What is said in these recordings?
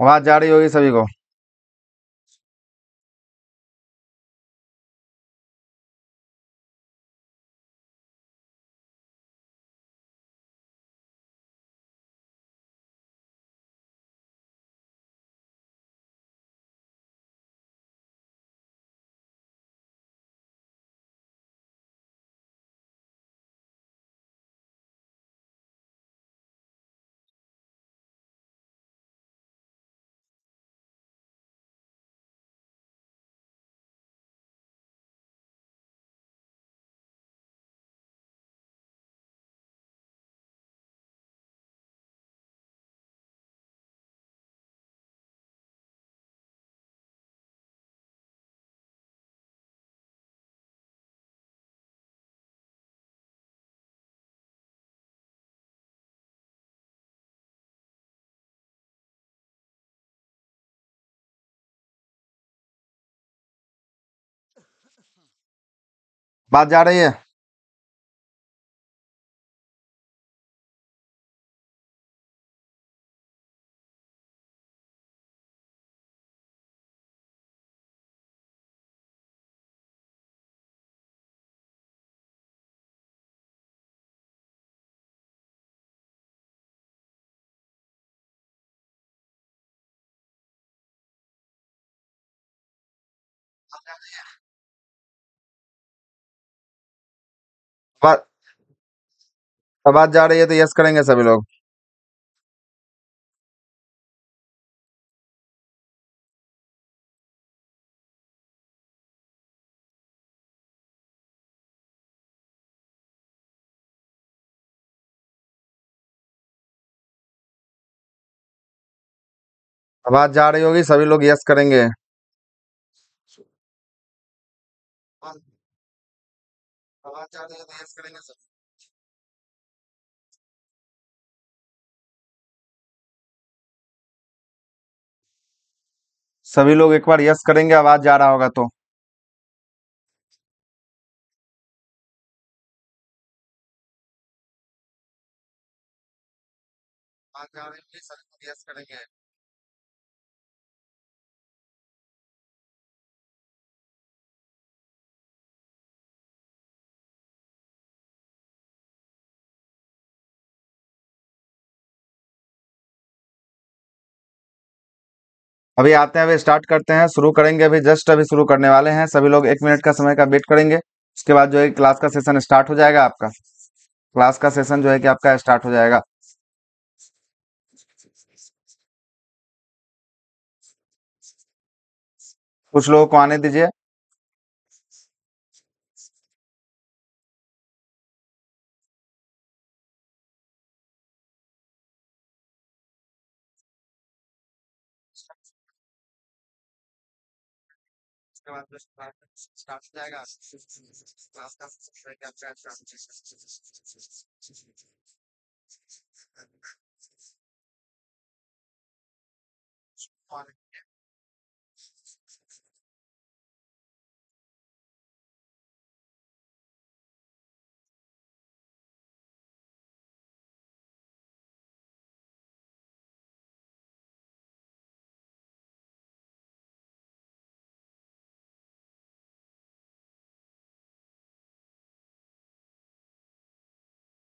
आवाज जा रही होगी सभी को। बात जा रही है। आवाज आवाज जा रही है तो यस करेंगे सभी लोग। आवाज जा रही होगी सभी लोग यस करेंगे। आवाज जा रही है तो यस करेंगे सब। सभी लोग एक बार यस करेंगे, आवाज जा रहा होगा तो। आवाज जा रही होगी सभी लोग यस करेंगे। अभी आते हैं, अभी स्टार्ट करते हैं, शुरू करेंगे, अभी जस्ट अभी शुरू करने वाले हैं। सभी लोग 1 मिनट का समय का वेट करेंगे, उसके बाद जो है क्लास का सेशन स्टार्ट हो जाएगा आपका। क्लास का सेशन जो है कि आपका स्टार्ट हो जाएगा। कुछ लोगों को आने दीजिए। उसके बाद जो स्टार्ट हो जाएगा क्लास का सेशन जो है कि आपका स्टार्ट।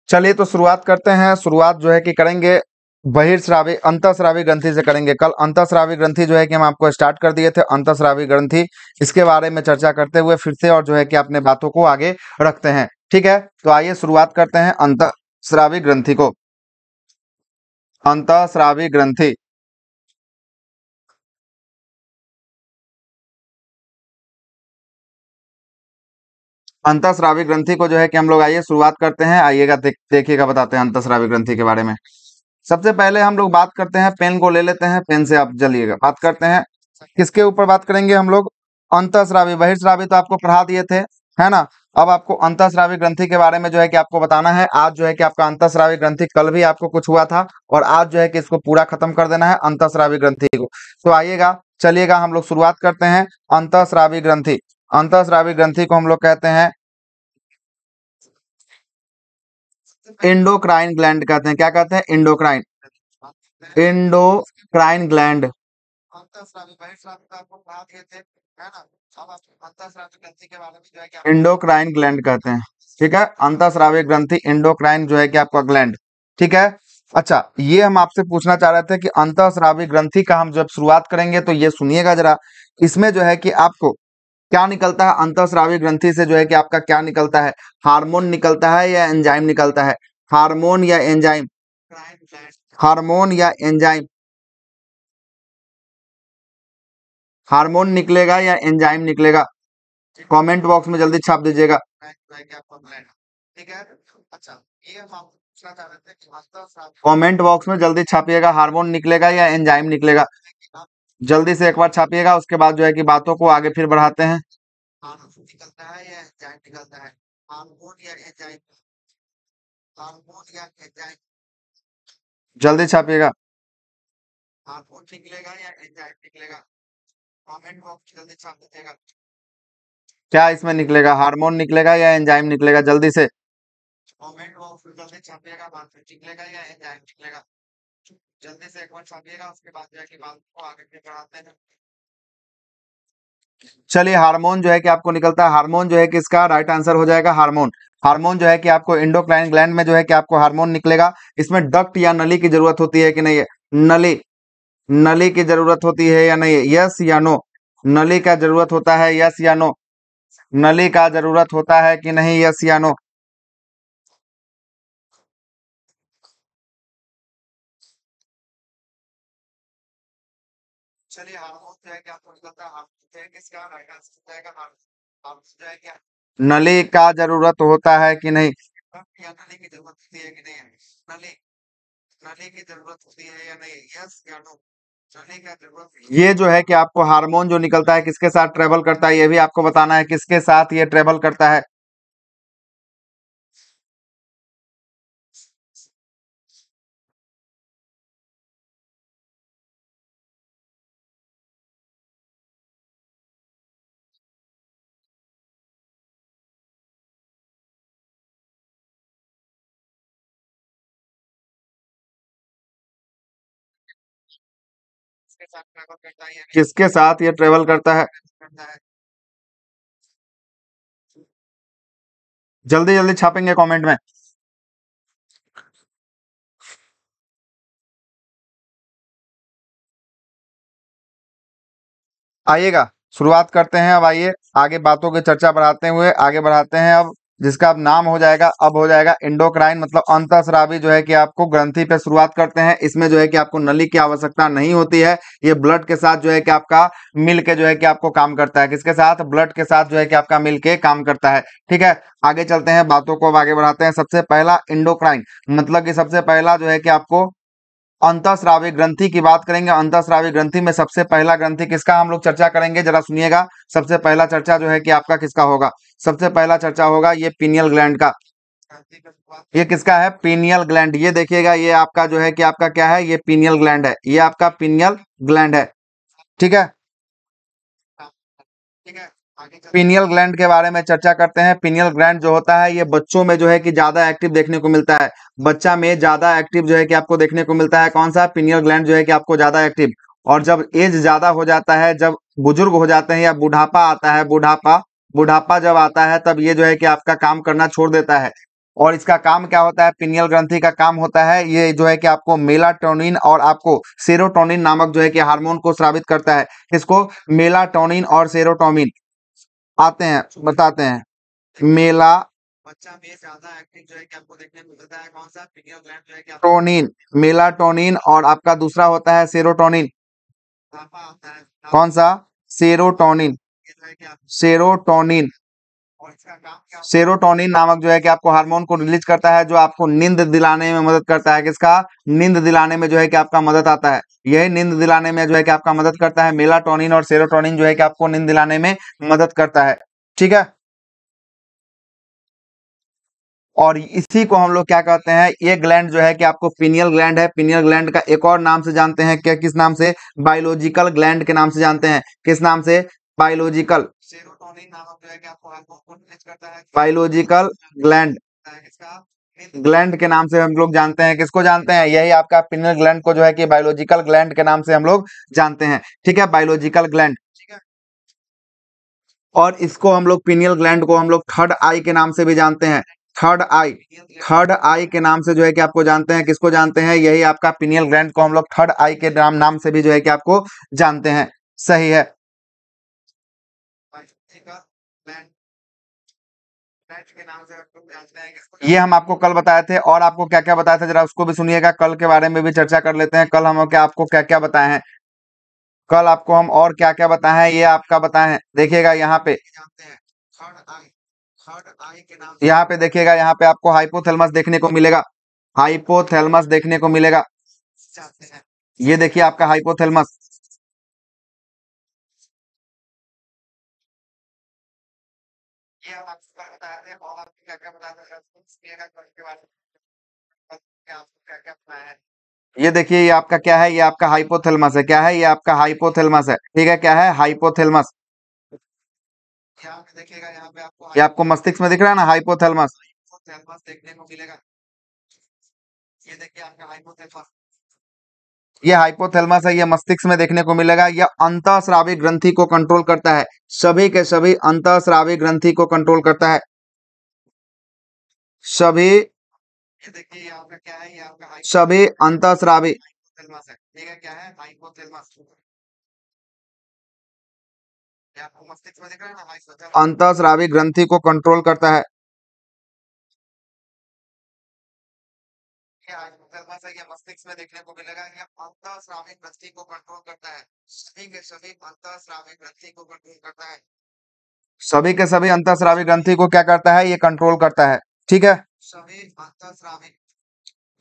चलिए तो शुरुआत करते हैं। शुरुआत जो है कि करेंगे बहिर्स्रावी अंतःस्रावी ग्रंथि से करेंगे। कल अंतःस्रावी ग्रंथि जो है कि हम आपको स्टार्ट कर दिए थे, अंतःस्रावी ग्रंथि, इसके बारे में चर्चा करते हुए फिर से और जो है कि अपने बातों को आगे रखते हैं। ठीक है, तो आइए शुरुआत करते हैं अंतःस्रावी ग्रंथि को। अंतःस्रावी ग्रंथि, अंतःस्रावी ग्रंथि को जो है कि हम लोग आइए शुरुआत करते हैं। आइएगा देखिएगा, बताते हैं अंतःस्रावी ग्रंथि के बारे में। सबसे पहले हम लोग बात करते हैं, पेन को ले लेते हैं, पेन से आप चलिएगा बात करते हैं। किसके ऊपर बात करेंगे हम लोग? अंतःस्रावी। बहिर्स्रावी तो आपको पढ़ा दिए थे, है ना। अब आपको अंतःस्रावी ग्रंथि के बारे में जो है कि आपको बताना है। आज जो है कि आपका अंतःस्रावी ग्रंथि, कल भी आपको कुछ हुआ था और आज जो है कि इसको पूरा खत्म कर देना है अंतःस्रावी ग्रंथि को। तो आइएगा, चलिएगा हम लोग शुरुआत करते हैं। अंतःस्रावी ग्रंथि, अंतःस्रावी ग्रंथि को हम लोग कहते हैं इंडोक्राइन ग्लैंड कहते हैं। क्या कहते हैं? Endocrine, endocrine gland. अंतःस्रावी बहिर्स्रावी तो आपको पढ़ा दिए थे, है ना। अब आप अंतःस्रावी ग्रंथि के बारे में जो है कि इंडोक्राइन ग्लैंड कहते हैं। ठीक है, अंतःस्रावी ग्रंथि इंडोक्राइन जो है कि आपका ग्लैंड। ठीक है। अच्छा, ये हम आपसे पूछना चाह रहे थे कि अंतःस्रावी ग्रंथि का हम जब शुरुआत करेंगे तो ये सुनिएगा जरा। इसमें जो है कि आपको क्या निकलता है अंतःस्रावी ग्रंथि से, जो है कि आपका क्या निकलता है, हार्मोन निकलता है या एंजाइम निकलता है, हार्मोन या एंजाइम, हार्मोन या एंजाइम, हार्मोन निकलेगा या एंजाइम निकलेगा, कमेंट बॉक्स में जल्दी छाप दीजिएगा। ठीक है। अच्छा, ये हम पूछना चाह रहे थे कि कमेंट बॉक्स में जल्दी छापिएगा, हार्मोन निकलेगा या एंजाइम निकलेगा। जल्दी से एक बार छापिएगा, उसके बाद जो है कि बातों को आगे फिर बढ़ाते हैं। हार्मोन निकलता है या एंजाइम निकलता है, हार्मोन या एंजाइम, हार्मोन या एंजाइम, जल्दी छापिएगा। हार्मोन निकलेगा या एंजाइम निकलेगा, कमेंट बॉक्स जल्दी छाप दीजिएगा। क्या इसमें निकलेगा, हार्मोन निकलेगा या एंजाइम निकलेगा, जल्दी से कमेंट बॉक्स में जल्दी छापिएगा, बात निकलेगा या एंजाइम निकलेगा, जल्दी से एक बार छापिएगा, उसके बाद जो है कि बात को आगे फिर बढ़ाते हैं। चलिए, हार्मोन जो है कि आपको निकलता है, हार्मोन जो है कि इसका राइट आंसर हो जाएगा हार्मोन। हार्मोन जो है कि आपको एंडोक्राइन ग्लैंड में जो है कि आपको हार्मोन निकलेगा। इसमें डक्ट या नली की जरूरत होती है कि नहीं है, नली, नली की जरूरत होती है या नहीं है, यस या नो, नली का जरूरत होता है, यस या नो, नली का जरूरत होता है कि नहीं, यस या नो। चलिए, हार्मोन जो है कि आपको निकलता है, हार्मोन जो है कि इसका राइट आंसर हो जाएगा हार्मोन जो है क्या, नली का जरूरत होता है कि नहीं, या नली की जरूरत होती है कि नहीं है, नली, नली की जरूरत होती है या नहीं, यस या नो, नली का जरूरत। ये जो है कि आपको हार्मोन जो निकलता है किसके साथ ट्रेवल करता है, ये भी आपको बताना है किसके साथ ये ट्रेवल करता है। किसके साथ ये ट्रेवल करता है, जल्दी जल्दी छापेंगे कमेंट में। आइएगा, शुरुआत करते हैं। अब आइए आगे बातों की चर्चा बढ़ाते हुए आगे बढ़ाते हैं। अब जिसका अब नाम हो जाएगा, अब हो जाएगा एंडोक्राइन, मतलब अंतःस्रावी जो है कि आपको ग्रंथि पे शुरुआत करते हैं। इसमें जो है कि आपको नली की आवश्यकता नहीं होती है, ये ब्लड के साथ जो है कि आपका मिल के जो है कि आपको काम करता है, किसके साथ, ब्लड के साथ जो है कि आपका मिल के काम करता है। ठीक है, आगे चलते हैं, बातों को अब आगे बढ़ाते हैं। सबसे पहला एंडोक्राइन मतलब कि सबसे पहला जो है कि आपको अंतःस्रावी ग्रंथि की बात करेंगे। अंतःस्रावी ग्रंथि में सबसे पहला ग्रंथि किसका हम लोग चर्चा करेंगे, जरा सुनिएगा। सबसे पहला चर्चा जो है कि आपका किसका होगा, सबसे पहला चर्चा होगा ये पीनियल ग्लैंड का। ये किसका है, पीनियल ग्लैंड। ये देखिएगा, ये आपका जो है कि आपका क्या है, ये पीनियल ग्लैंड है, ये आपका पीनियल ग्लैंड है। ठीक है, पीनियल ग्लैंड के बारे में चर्चा करते हैं। पीनियल ग्लैंड जो होता है ये बच्चों में जो है कि ज्यादा एक्टिव देखने को मिलता है, बच्चा में ज्यादा एक्टिव जो है कि आपको देखने को मिलता है। कौन सा, पीनियल ग्लैंड जो है कि आपको ज्यादा एक्टिव। और जब एज ज्यादा हो जाता है, जब बुजुर्ग हो जाते हैं या बुढ़ापा आता है, बुढ़ापा, बुढ़ापा जब आता है तब ये जो है कि आपका काम करना छोड़ देता है। और इसका काम क्या होता है, पीनियल ग्रंथि का काम होता है ये जो है कि आपको मेलाटोनिन और आपको सेरोटोनिन नामक जो है कि हार्मोन को स्रावित करता है। इसको मेलाटोनिन और सेरोटोनिन आते हैं, बताते हैं। मेला, बच्चा में ज्यादा एक्टिव जो है कि आपको देखने को मिलता है, कौन सा, पीनियल ग्लैंड जो है कि टोनिन, मेलाटोनिन और आपका दूसरा होता है सेरोटोनिन। कौन सा, सेरोटोनिन, सेरोटोनिन, सेरोटोनिन नामक जो है कि आपको हार्मोन को रिलीज करता है, जो आपको नींद दिलाने में मदद करता है। किसका, नींद दिलाने में जो है कि आपका मदद आता है, यही नींद दिलाने में जो है कि आपका मदद करता है। मेलाटोनिन और सेरोटोनिन जो है कि आपको नींद दिलाने में मदद करता है। ठीक है, और इसी को हम लोग क्या कहते हैं, ये ग्लैंड जो है कि आपको पीनियल ग्लैंड है। पीनियल ग्लैंड का एक और नाम से जानते हैं, क्या, किस नाम से, बायोलॉजिकल ग्लैंड के नाम से जानते हैं। किस नाम से, बायोलॉजिकल, सेरोटोनिन नामक जो है कि आपको हार्मोन को रिलीज करता है, बायोलॉजिकल ग्लैंड। ग्लैंड के नाम से हम लोग जानते हैं। किसको जानते हैं? यही आपका पिनियल ग्लैंड को जो है कि बायोलॉजिकल ग्लैंड के नाम से हम लोग जानते हैं। ठीक है, बायोलॉजिकल ग्लैंड। और इसको हम लोग पिनियल ग्लैंड को हम लोग थर्ड आई के नाम से भी जानते हैं। थर्ड आई, थर्ड आई के नाम से जो है कि आपको जानते हैं। किसको जानते हैं? यही आपका पिनियल ग्लैंड को हम लोग थर्ड आई के नाम से भी जो है कि आपको जानते हैं। सही है। ये हम आपको कल बताए थे। और आपको क्या क्या बताए थे जरा उसको भी सुनिएगा। कल के बारे में भी चर्चा कर लेते हैं। कल हम क्या आपको क्या क्या बताए हैं, कल आपको हम और क्या क्या बताए हैं ये आपका बताए हैं। देखिएगा यहाँ पे, यहाँ पे देखिएगा, यहाँ पे आपको हाइपोथैलेमस देखने को मिलेगा। हाइपोथैलेमस देखने को मिलेगा। ये देखिए आपका हाइपोथैलेमस। ये हम आपको बताए थे। और आपको क्या क्या बताया था कल के बारे में, आपको क्या क्या बताया है। ये देखिए, ये आपका क्या है? ये आपका हाइपोथैलेमस है। क्या है? ये आपका हाइपोथैलेमस है। ठीक है, क्या है? हाइपोथैलेमस। यहाँ पे देखिएगा, यहाँ पे आपको ये आपको मस्तिष्क में दिख रहा है ना, हाइपोथैलेमस। हाइपोथैलेमस देखने को मिलेगा। ये देखिए आपका हाइपोथैलेमस। ये हाइपोथैलेमस है, ये मस्तिष्क में देखने को मिलेगा। यह अंतःस्रावी ग्रंथि को कंट्रोल करता है। सभी के सभी अंतःस्रावी ग्रंथि को कंट्रोल करता है। सभी, ये देखिए ये आपका क्या है? ये आपका सभी अंतःस्रावी, हाइपोथैलेमस है। ठीक है, क्या है? हाइपोथैलेमस। ये आपको मस्तिष्क में दिख रहा है ना, हाइपोथैलेमस। अंतःस्रावी ग्रंथि को कंट्रोल करता है। ये हाइपोथैलेमस है, ये मस्तिष्क में देखने को मिलेगा। ये अंतःस्रावी ग्रंथि को कंट्रोल करता है। सभी के सभी अंतःस्रावी ग्रंथि को कंट्रोल करता है। सभी के सभी अंतःस्रावी ग्रंथि को क्या करता है? ये कंट्रोल करता है। ठीक है, सभी अंतःस्रावी,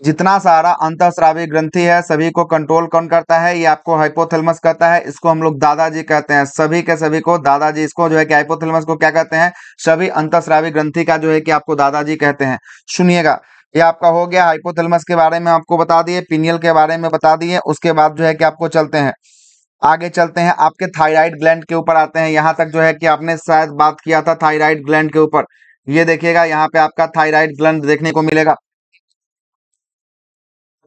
जितना सारा अंतःस्रावी ग्रंथि है सभी को कंट्रोल कौन करता है? ये आपको हाइपोथैलेमस करता है। इसको हम लोग दादाजी कहते हैं। सभी के सभी को दादाजी, इसको जो है कि हाइपोथैलेमस को क्या कहते हैं? सभी अंतःस्रावी ग्रंथि का जो है कि आपको दादाजी कहते हैं। सुनिएगा, ये आपका हो गया हाइपोथैलेमस के बारे में आपको बता दिए, पिनियल के बारे में बता दिए। उसके बाद जो है कि आपको चलते हैं, आगे चलते हैं, आपके थायराइड ग्लैंड के ऊपर आते हैं। यहाँ तक जो है कि आपने शायद बात किया था थायराइड ग्लैंड के ऊपर। ये देखिएगा, यहाँ पे आपका थायराइड ग्लैंड देखने को मिलेगा।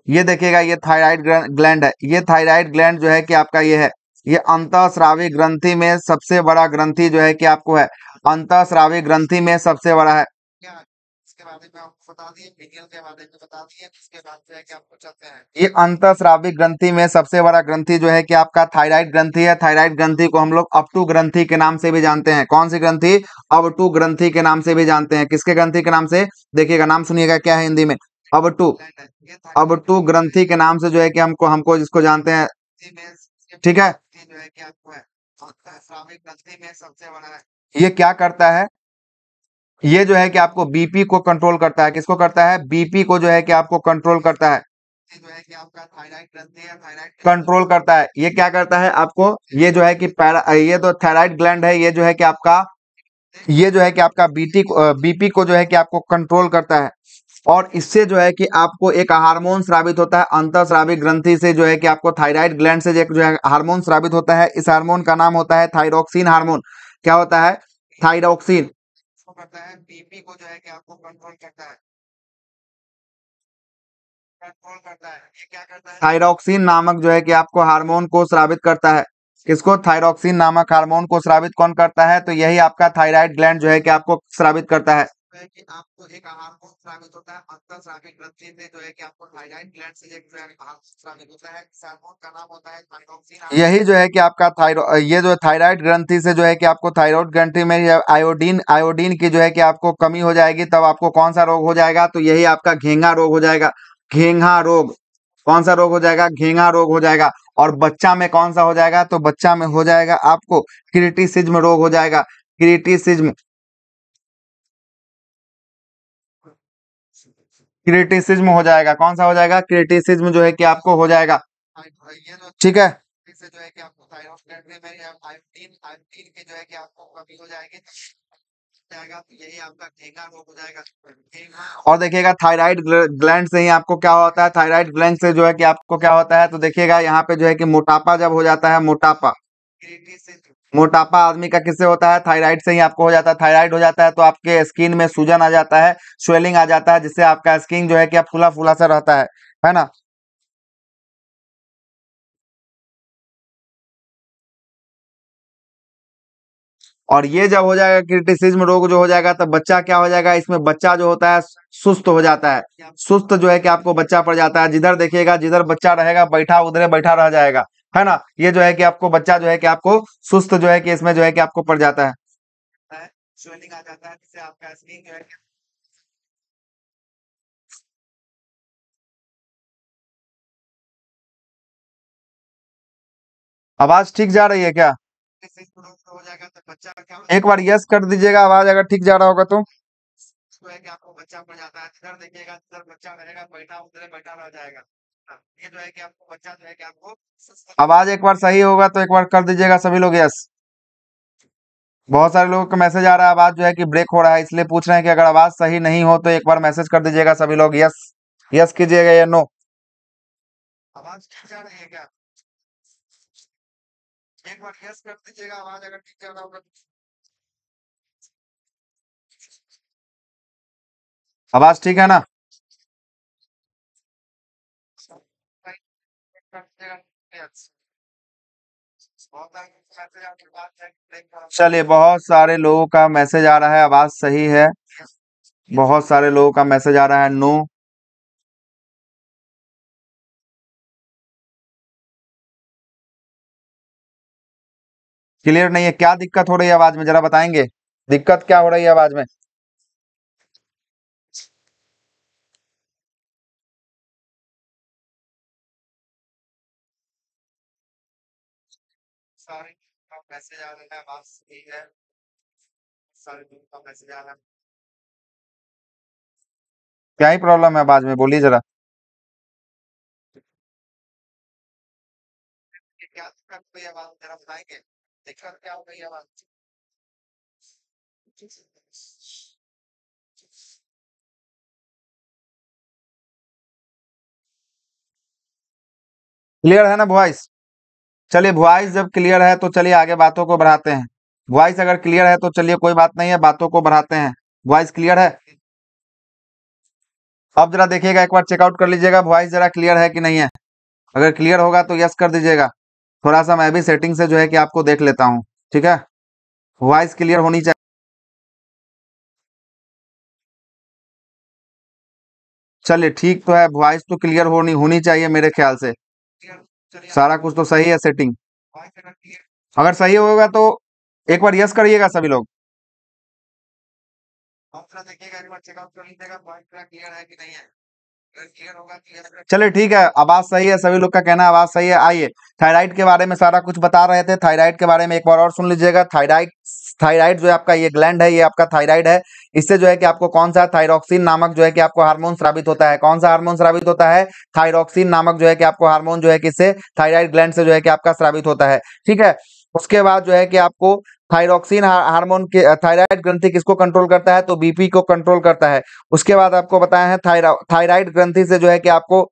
ये देखिएगा, ये थायराइड ग्लैंड है। ये थायराइड ग्लैंड जो है कि आपका ये है, ये अंतःस्रावी ग्रंथि में सबसे बड़ा ग्रंथि जो है कि आपको है, अंतःस्रावी ग्रंथि में सबसे बड़ा है। इसके बारे में आपको बता दिए, पिनियल के बारे में बता दिए। इसके बाद जो है कि आपको चलते हैं, ये अंतःस्रावी ग्रंथि में सबसे बड़ा ग्रंथि जो है कि आपका थायराइड ग्रंथि है। थायराइड ग्रंथि को हम लोग अपटू ग्रंथि के नाम से भी जानते हैं। कौन सी ग्रंथि? अपटू ग्रंथि के नाम से भी जानते हैं। किसके ग्रंथि के नाम से? देखिएगा, नाम सुनिएगा क्या है हिंदी में, अपटू। अपटू ग्रंथि के नाम से जो है कि हमको हमको जिसको जानते हैं। ठीक है, ये क्या करता है? ये जो है कि आपको बीपी को कंट्रोल करता है। किसको करता है? बीपी को जो है कि आपको कंट्रोल करता है। जो है कि आपका थायराइड ग्रंथि है, थायराइड कंट्रोल करता है। ये क्या करता है आपको? ये जो है कि ये तो थायराइड ग्लैंड है। ये जो है कि आपका, ये जो है कि आपका बीपी को जो है कि आपको कंट्रोल करता है। और इससे जो है कि आपको एक हार्मोन स्रावित होता है अंतःस्रावी ग्रंथि से, जो है कि आपको थायराइड ग्लैंड से जो है हार्मोन स्रावित होता है। इस हार्मोन का नाम होता है थायरोक्सिन हार्मोन। क्या होता है? थायरोक्सिन। करता है बीपी को जो है कि आपको कंट्रोल करता है, कंट्रोल करता है। ये क्या करता है? थायरोक्सिन नामक जो है कि आपको हार्मोन को स्रावित करता है। किसको? थायरोक्सिन नामक हार्मोन को स्रावित कौन करता है? तो यही आपका थायराइड ग्लैंड जो है कि आपको स्रावित करता है। कि आपको एक हार्मोन स्रावित होता है अंतःस्रावी ग्रंथि से, जो है कि आपको थायराइड ग्लैंड से एक जो है हार्मोन स्रावित होता है। इस हार्मोन का नाम होता है थायरोक्सिन। यही जो है कि आपका ये जो थायराइड ग्रंथि से जो है कि आपको थायराइड ग्रंथि में आयोडीन आयोडीन की जो है कि आपको कमी हो जाएगी, तब आपको कौन सा रोग हो जाएगा? तो यही आपका घेंघा रोग हो जाएगा। घेंघा रोग। कौन सा रोग हो जाएगा? घेंघा रोग हो जाएगा। और बच्चा में कौन सा हो जाएगा? तो बच्चा में हो जाएगा आपको क्रिटिसिज्म रोग हो जाएगा। क्रिटिसिज्म, क्रिटिसिज्म हो जाएगा। कौन सा हो जाएगा? क्रिटिसिज्म जो है कि आपको हो जाएगा। ठीक है, इससे जो है कि आपको थायराइड में आयोडीन आयोडीन की जो है कि आपको कमी हो जाएगी, जाएगा। तो यही आपका घेंघा रोग हो जाएगा। और देखिएगा, थायराइड ग्लैंड से ही आपको क्या होता है? थायराइड ग्लैंड से जो है कि आपको क्या होता है? तो देखिएगा, यहाँ पे जो है कि मोटापा जब हो जाता है, मोटापा, मोटापा आदमी का किससे होता है? थायराइड से ही आपको हो जाता है। थायराइड हो जाता है तो आपके स्किन में सूजन आ जाता है, स्वेलिंग आ जाता है, जिससे आपका स्किन जो है कि आप फूला फूला सा रहता है ना। और ये जब हो जाएगा क्रिटिसिज्म रोग जो हो जाएगा, तब बच्चा क्या हो जाएगा, इसमें बच्चा जो होता है सुस्त हो जाता है। सुस्त जो है कि आपको बच्चा पड़ जाता है, जिधर देखिएगा जिधर बच्चा रहेगा बैठा उधरे बैठा रह जाएगा, है ना। ये जो है कि आपको बच्चा जो है कि आपको सुस्त जो है कि इसमें जो है कि आपको पड़ जाता है। स्वेलिंग आ जाता है, जिससे आपका स्किन जो है कि आवाज ठीक जा रही है क्या? हो जाएगा तो बच्चा क्या, एक बार यस कर दीजिएगा आवाज अगर ठीक जा रहा होगा तो। है कि आपको बच्चा पड़ जाता है, जिधर देखिएगा जिधर बच्चा रहेगा बैठा उधरे बैठा रह जाएगा। हाँ, ये जो है कि आपको बच्चा जो है कि आपको आवाज एक बार सही होगा तो एक बार कर दीजिएगा सभी लोग यस। बहुत सारे लोगों का मैसेज आ रहा है, आवाज जो है कि ब्रेक हो रहा है, इसलिए पूछ रहे हैं कि अगर आवाज सही नहीं हो तो एक बार मैसेज कर दीजिएगा सभी लोग यस। यस कीजिएगा या नो। आवाज ठीक जा रही है क्या? एक बार यस कर दीजिएगा आवाज अगर ठीक जा रहा होगा तो। आवाज ठीक है ना? चलिए, बहुत सारे लोगों का मैसेज आ रहा है आवाज सही है, बहुत सारे लोगों का मैसेज आ रहा है नो। क्लियर नहीं है, क्या दिक्कत हो रही है आवाज में जरा बताएंगे, दिक्कत क्या हो रही है आवाज में? सारे का मैसेज आ रहा है, आवाज सही है, सारे लोगों का मैसेज आ रहा है। क्या ही प्रॉब्लम है आवाज में, बोलिए जरा। क्या दिक्कत हो रही है आवाज जरा बताएंगे, दिक्कत क्या हो रही है आवाज? क्लियर है ना वॉइस? चलिए, वॉइस जब क्लियर है तो चलिए आगे बातों को बढ़ाते हैं। वॉइस अगर क्लियर है तो चलिए कोई बात नहीं है, बातों को बढ़ाते हैं। वॉइस क्लियर है? अब जरा देखिएगा, एक बार चेकआउट कर लीजिएगा वॉइस जरा क्लियर है कि नहीं है। अगर क्लियर होगा तो यस कर दीजिएगा। थोड़ा सा मैं भी सेटिंग से जो है कि आपको देख लेता हूँ, ठीक है। वॉइस क्लियर होनी चाहिए। चलिए ठीक तो है, वॉइस तो क्लियर होनी होनी चाहिए मेरे ख्याल से। सारा कुछ तो सही है सेटिंग। अगर सही होगा तो एक बार यस करिएगा सभी लोग। देखिएगा एक बार चेकआउट कर लीजिएगा वॉइस क्लियर है कि नहीं है। चलिए ठीक है, आवाज सही है, सभी लोग का कहना है आवाज सही है। आइए, थायराइड के बारे में सारा कुछ बता रहे थे, थायराइड के बारे में एक बार और सुन लीजिएगा। थायराइड थायराइड जो है आपका ये ग्लैंड है, ये आपका थायराइड है। इससे जो है कि आपको कौन सा थायरॉक्सिन नामक जो है कि आपको हार्मोन स्रावित होता है। कौन सा हार्मोन स्रावित होता है? थायरॉक्सिन नामक जो है कि आपको हार्मोन जो है कि इससे थायराइड ग्लैंड से जो है कि आपका स्रावित होता है, ठीक है। उसके बाद जो है कि आपको थायरॉक्सिन हार्मोन के थायराइड ग्रंथि किसको कंट्रोल करता है? तो बीपी को कंट्रोल करता है। उसके बाद आपको बताया है थायराइड ग्रंथि से जो है कि आपको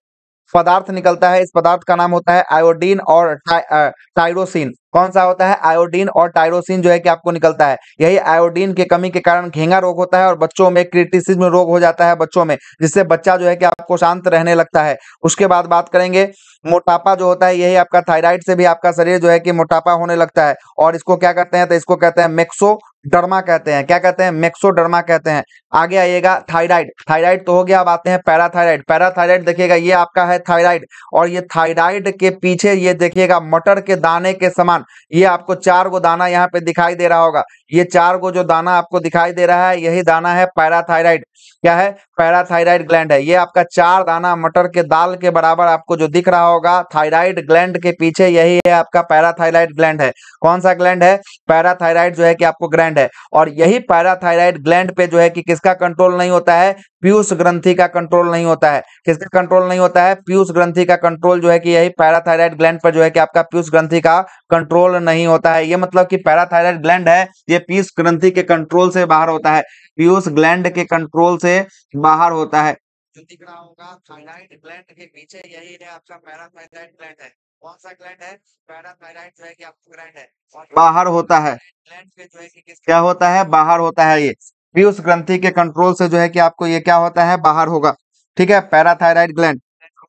पदार्थ निकलता है, इस पदार्थ का नाम होता है आयोडीन और टायरोसिन। कौन सा होता है? आयोडीन और टायरोसिन जो है कि आपको निकलता है। यही आयोडीन की कमी के कारण घेंगा रोग होता है और बच्चों में क्रिटिसिज्म रोग हो जाता है बच्चों में, जिससे बच्चा जो है कि आपको शांत रहने लगता है। उसके बाद बात करेंगे मोटापा जो होता है, यही आपका थायराइड से भी आपका शरीर जो है कि मोटापा होने लगता है। और इसको क्या कहते हैं? तो इसको कहते हैं मेक्सोडर्मा कहते हैं। क्या कहते हैं? मेक्सोडर्मा कहते हैं। आगे आइएगा, थायराइड थायराइड तो हो गया। अब आते हैं पैराथायराइड। पैराथायराइड देखिएगा, ये आपका है थायराइड, और ये थायराइड के पीछे ये देखिएगा मटर के दाने के समान ये आपको 4 गो दाना यहाँ पे दिखाई दे रहा होगा। ये 4 गो जो दाना आपको दिखाई दे रहा है, यही दाना है पैराथायराइड। क्या है? पैराथायराइड ग्लैंड है। ये आपका 4 दाना मटर के दाल के बराबर आपको जो दिख रहा होगा, थायराइड ग्लैंड के पीछे यही है आपका पैराथायराइड ग्लैंड है। कौन सा ग्लैंड है? पैराथायराइड जो है कि आपको ग्लैंड है। और यही पैराथायराइड ग्लैंड पे जो है कि किसका कंट्रोल नहीं होता है? पीयूष ग्रंथि का कंट्रोल नहीं होता है। किसका कंट्रोल नहीं होता है? पीयूष ग्रंथि का कंट्रोल जो है कि यही पैराथायराइड ग्लैंड पर जो है कि आपका पीयूष ग्रंथि का कंट्रोल नहीं होता है। ये मतलब कि पैराथायराइड ग्लैंड है, ये पीयूष ग्रंथि के कंट्रोल से बाहर होता है, पीयूष ग्लैंड के कंट्रोल से बाहर होता है। जो दिख रहा होगा थायराइड ग्लैंड के पीछे यही है आपका पैराथायराइड ग्लैंड है। कौन सा ग्लैंड है? पैराथायराइड जो है कि आपको ग्लैंड है और बाहर होता है। ग्लैंड पे जो है कि क्या होता है? बाहर होता है ये। पीयूष ग्रंथि के कंट्रोल से जो है कि आपको ये क्या होता है? बाहर होगा। ठीक है, पैराथायराइड ग्लैंड।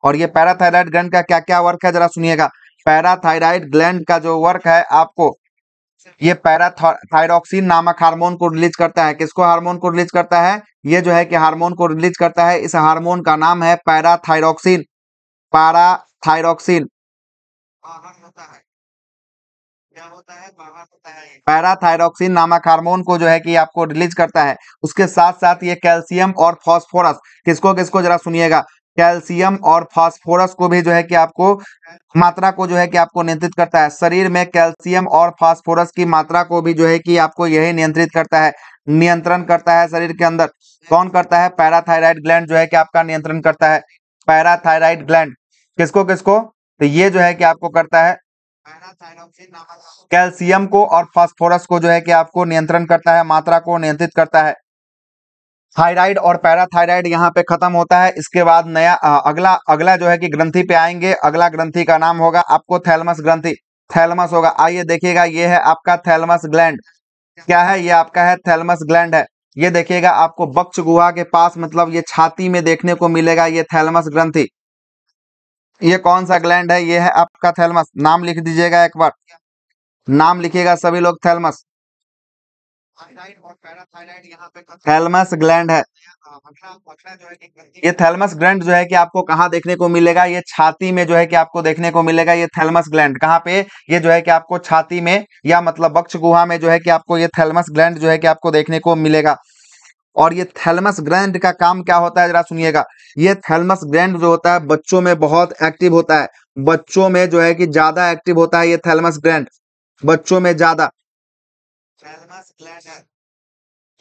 और ये पैराथायराइड ग्लैंड का क्या क्या वर्क है जरा सुनिएगा। पैराथायराइड ग्लैंड का जो वर्क है आपको, ये पैराथायरॉक्सिन नामक हार्मोन को रिलीज करता है। किसको हार्मोन को रिलीज करता है? ये जो है कि हार्मोन को रिलीज करता है। इस हार्मोन का नाम है पैराथायरॉक्सिन। पैराथायरॉक्सिन बाहर होता है। क्या होता है? बाहर होता है। पैराथायरॉक्सिन नामक हार्मोन को जो है कि आपको रिलीज करता है। उसके साथ साथ ये कैल्शियम और फास्फोरस, किसको किसको जरा सुनिएगा, कैल्शियम और फास्फोरस को भी जो है कि आपको मात्रा को जो है कि आपको नियंत्रित करता है। शरीर में कैल्शियम और फास्फोरस की मात्रा को भी जो है कि आपको यही नियंत्रित करता है, नियंत्रण करता है शरीर के अंदर। कौन करता है? पैराथायराइड ग्लैंड जो है कि आपका नियंत्रण करता है। पैराथायराइड ग्लैंड किसको किसको? तो ये जो है कि आपको करता है कैल्शियम को और फास्फोरस को जो है कि आपको नियंत्रण करता है, मात्रा को नियंत्रित करता है। थायराइड और पैराथायराइड यहाँ पे खत्म होता है। इसके बाद नया अगला अगला जो है कि ग्रंथि पे आएंगे। अगला ग्रंथि का नाम होगा आपको थैलमस ग्रंथि। थैलमस होगा। आइए देखिएगा, ये है आपका थैलमस ग्लैंड। क्या है? ये आपका है थैलमस ग्लैंड है। ये देखिएगा आपको वक्ष गुहा के पास, मतलब ये छाती में देखने को मिलेगा ये थैलमस ग्रंथि। ये कौन सा ग्लैंड है? ये है आपका थैलमस। नाम लिख दीजिएगा एक बार, नाम लिखिएगा सभी लोग, थैलमस। थैलमस ग्लैंड है। ये थैलमस ग्लैंड जो है कि आपको कहाँ देखने को मिलेगा? ये छाती में जो है कि आपको देखने को मिलेगा ये थैलमस ग्लैंड। कहाँ पे? ये जो है कि आपको छाती में या मतलब वक्ष गुहा में जो है कि आपको ये थैलमस ग्लैंड जो है कि आपको देखने को मिलेगा। और ये थैलमस ग्लैंड का काम क्या होता है जरा सुनिएगा। ये थैलमस ग्लैंड जो होता है बच्चों में बहुत एक्टिव होता है। बच्चों में जो है कि ज्यादा एक्टिव होता है ये थैलमस ग्लैंड। बच्चों में ज्यादा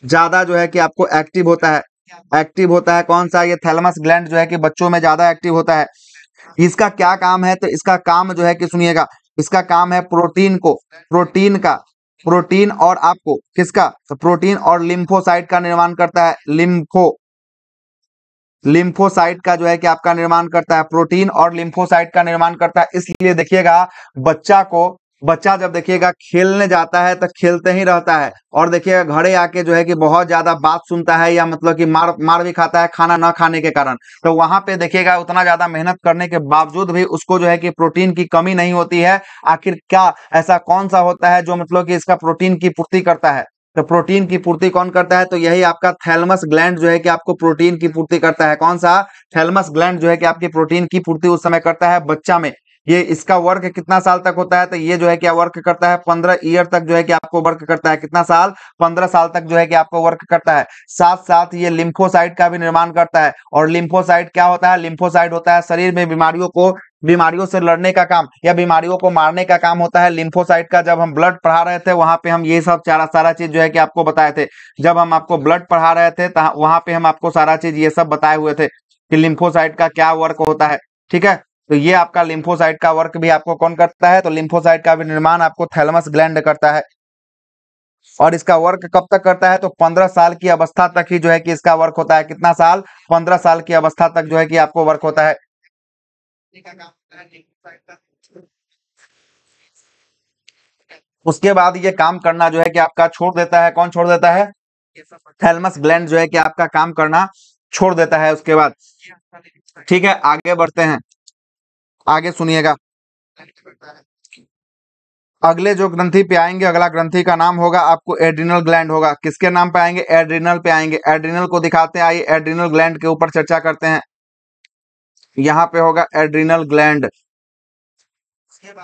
ज्यादा जो है कि आपको एक्टिव होता है। एक्टिव होता है कौन सा? ये थैलमस ग्लैंड जो है कि बच्चों में ज्यादा एक्टिव होता है। इसका क्या काम है? तो इसका काम जो है कि सुनिएगा, इसका काम है प्रोटीन को, प्रोटीन का, प्रोटीन और आपको किसका? तो प्रोटीन और लिम्फोसाइट का निर्माण करता है। लिम्फोसाइट का जो है कि आपका निर्माण करता है। प्रोटीन और लिम्फोसाइट का निर्माण करता है। इसलिए देखिएगा बच्चा जब देखिएगा खेलने जाता है तो खेलते ही रहता है, और देखिएगा घरे आके जो है कि बहुत ज्यादा बात सुनता है, या मतलब कि मार मार भी खाता है खाना न खाने के कारण। तो वहां पे देखिएगा उतना ज्यादा मेहनत करने के बावजूद भी उसको जो है कि प्रोटीन की कमी नहीं होती है। आखिर क्या ऐसा कौन सा होता है जो मतलब कि इसका प्रोटीन की पूर्ति करता है? तो प्रोटीन की पूर्ति कौन करता है? तो यही आपका थैलमस ग्लैंड जो है कि आपको प्रोटीन की पूर्ति करता है। कौन सा? थैलमस ग्लैंड जो है कि आपकी प्रोटीन की पूर्ति उस समय करता है बच्चा में। ये इसका वर्क कितना साल तक होता है? तो ये जो है क्या वर्क करता है 15 ईयर तक जो है कि आपको वर्क करता है। कितना साल? 15 साल तक जो है कि आपको वर्क करता है। साथ साथ ये लिम्फोसाइट का भी निर्माण करता है। और लिम्फोसाइट क्या होता है? लिम्फोसाइट होता है शरीर में बीमारियों से लड़ने का काम या बीमारियों को मारने का काम होता है लिम्फोसाइट का। जब हम ब्लड पढ़ा रहे थे वहां पे हम ये सब सारा चीज जो है कि आपको बताए थे। जब हम आपको ब्लड पढ़ा रहे थे वहां पे हम आपको सारा चीज ये सब बताए हुए थे कि लिम्फोसाइट का क्या वर्क होता है। ठीक है, तो ये आपका लिम्फोसाइट का वर्क भी आपको कौन करता है? तो लिम्फोसाइट का भी निर्माण आपको थैलमस ग्लैंड करता है। और इसका वर्क कब तक करता है? तो 15 साल की अवस्था तक ही जो है कि इसका वर्क होता है। कितना साल? 15 साल की अवस्था तक जो है कि आपको वर्क होता है। उसके बाद ये काम करना जो है कि आपका छोड़ देता है। कौन छोड़ देता है? थैलमस ग्लैंड जो है कि आपका काम करना छोड़ देता है उसके बाद। ठीक है, आगे बढ़ते हैं। आगे सुनिएगा, अगले जो ग्रंथि पे आएंगे, अगला ग्रंथि का नाम होगा आपको एड्रिनल ग्लैंड होगा। किसके नाम पे आएंगे? एड्रिनल पे आएंगे। एड्रिनल को दिखाते हैं, आइए एड्रिनल ग्लैंड के ऊपर चर्चा करते हैं। यहाँ पे होगा एड्रिनल ग्लैंड।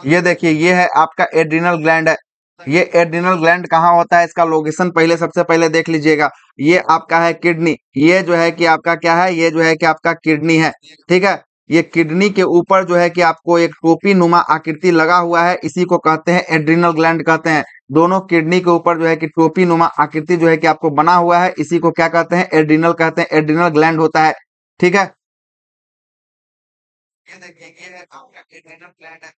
ये देखिए, ये है आपका एड्रिनल ग्लैंड है। ये एड्रिनल ग्लैंड कहाँ होता है? इसका लोकेशन पहले सबसे पहले देख लीजिएगा। ये आपका है किडनी। ये जो है कि आपका क्या है? ये जो है कि आपका किडनी है। ठीक है, ये किडनी के ऊपर जो है कि आपको एक टोपी नुमा आकृति लगा हुआ है, इसी को कहते हैं एड्रिनल ग्लैंड कहते हैं। दोनों किडनी के ऊपर जो है कि टोपी नुमा आकृति जो है कि आपको बना हुआ है, इसी को क्या कहते हैं? एड्रिनल कहते हैं। एड्रिनल ग्लैंड होता है। ठीक है, ये देखिए, ये है आपका एड्रिनल ग्लैंड है।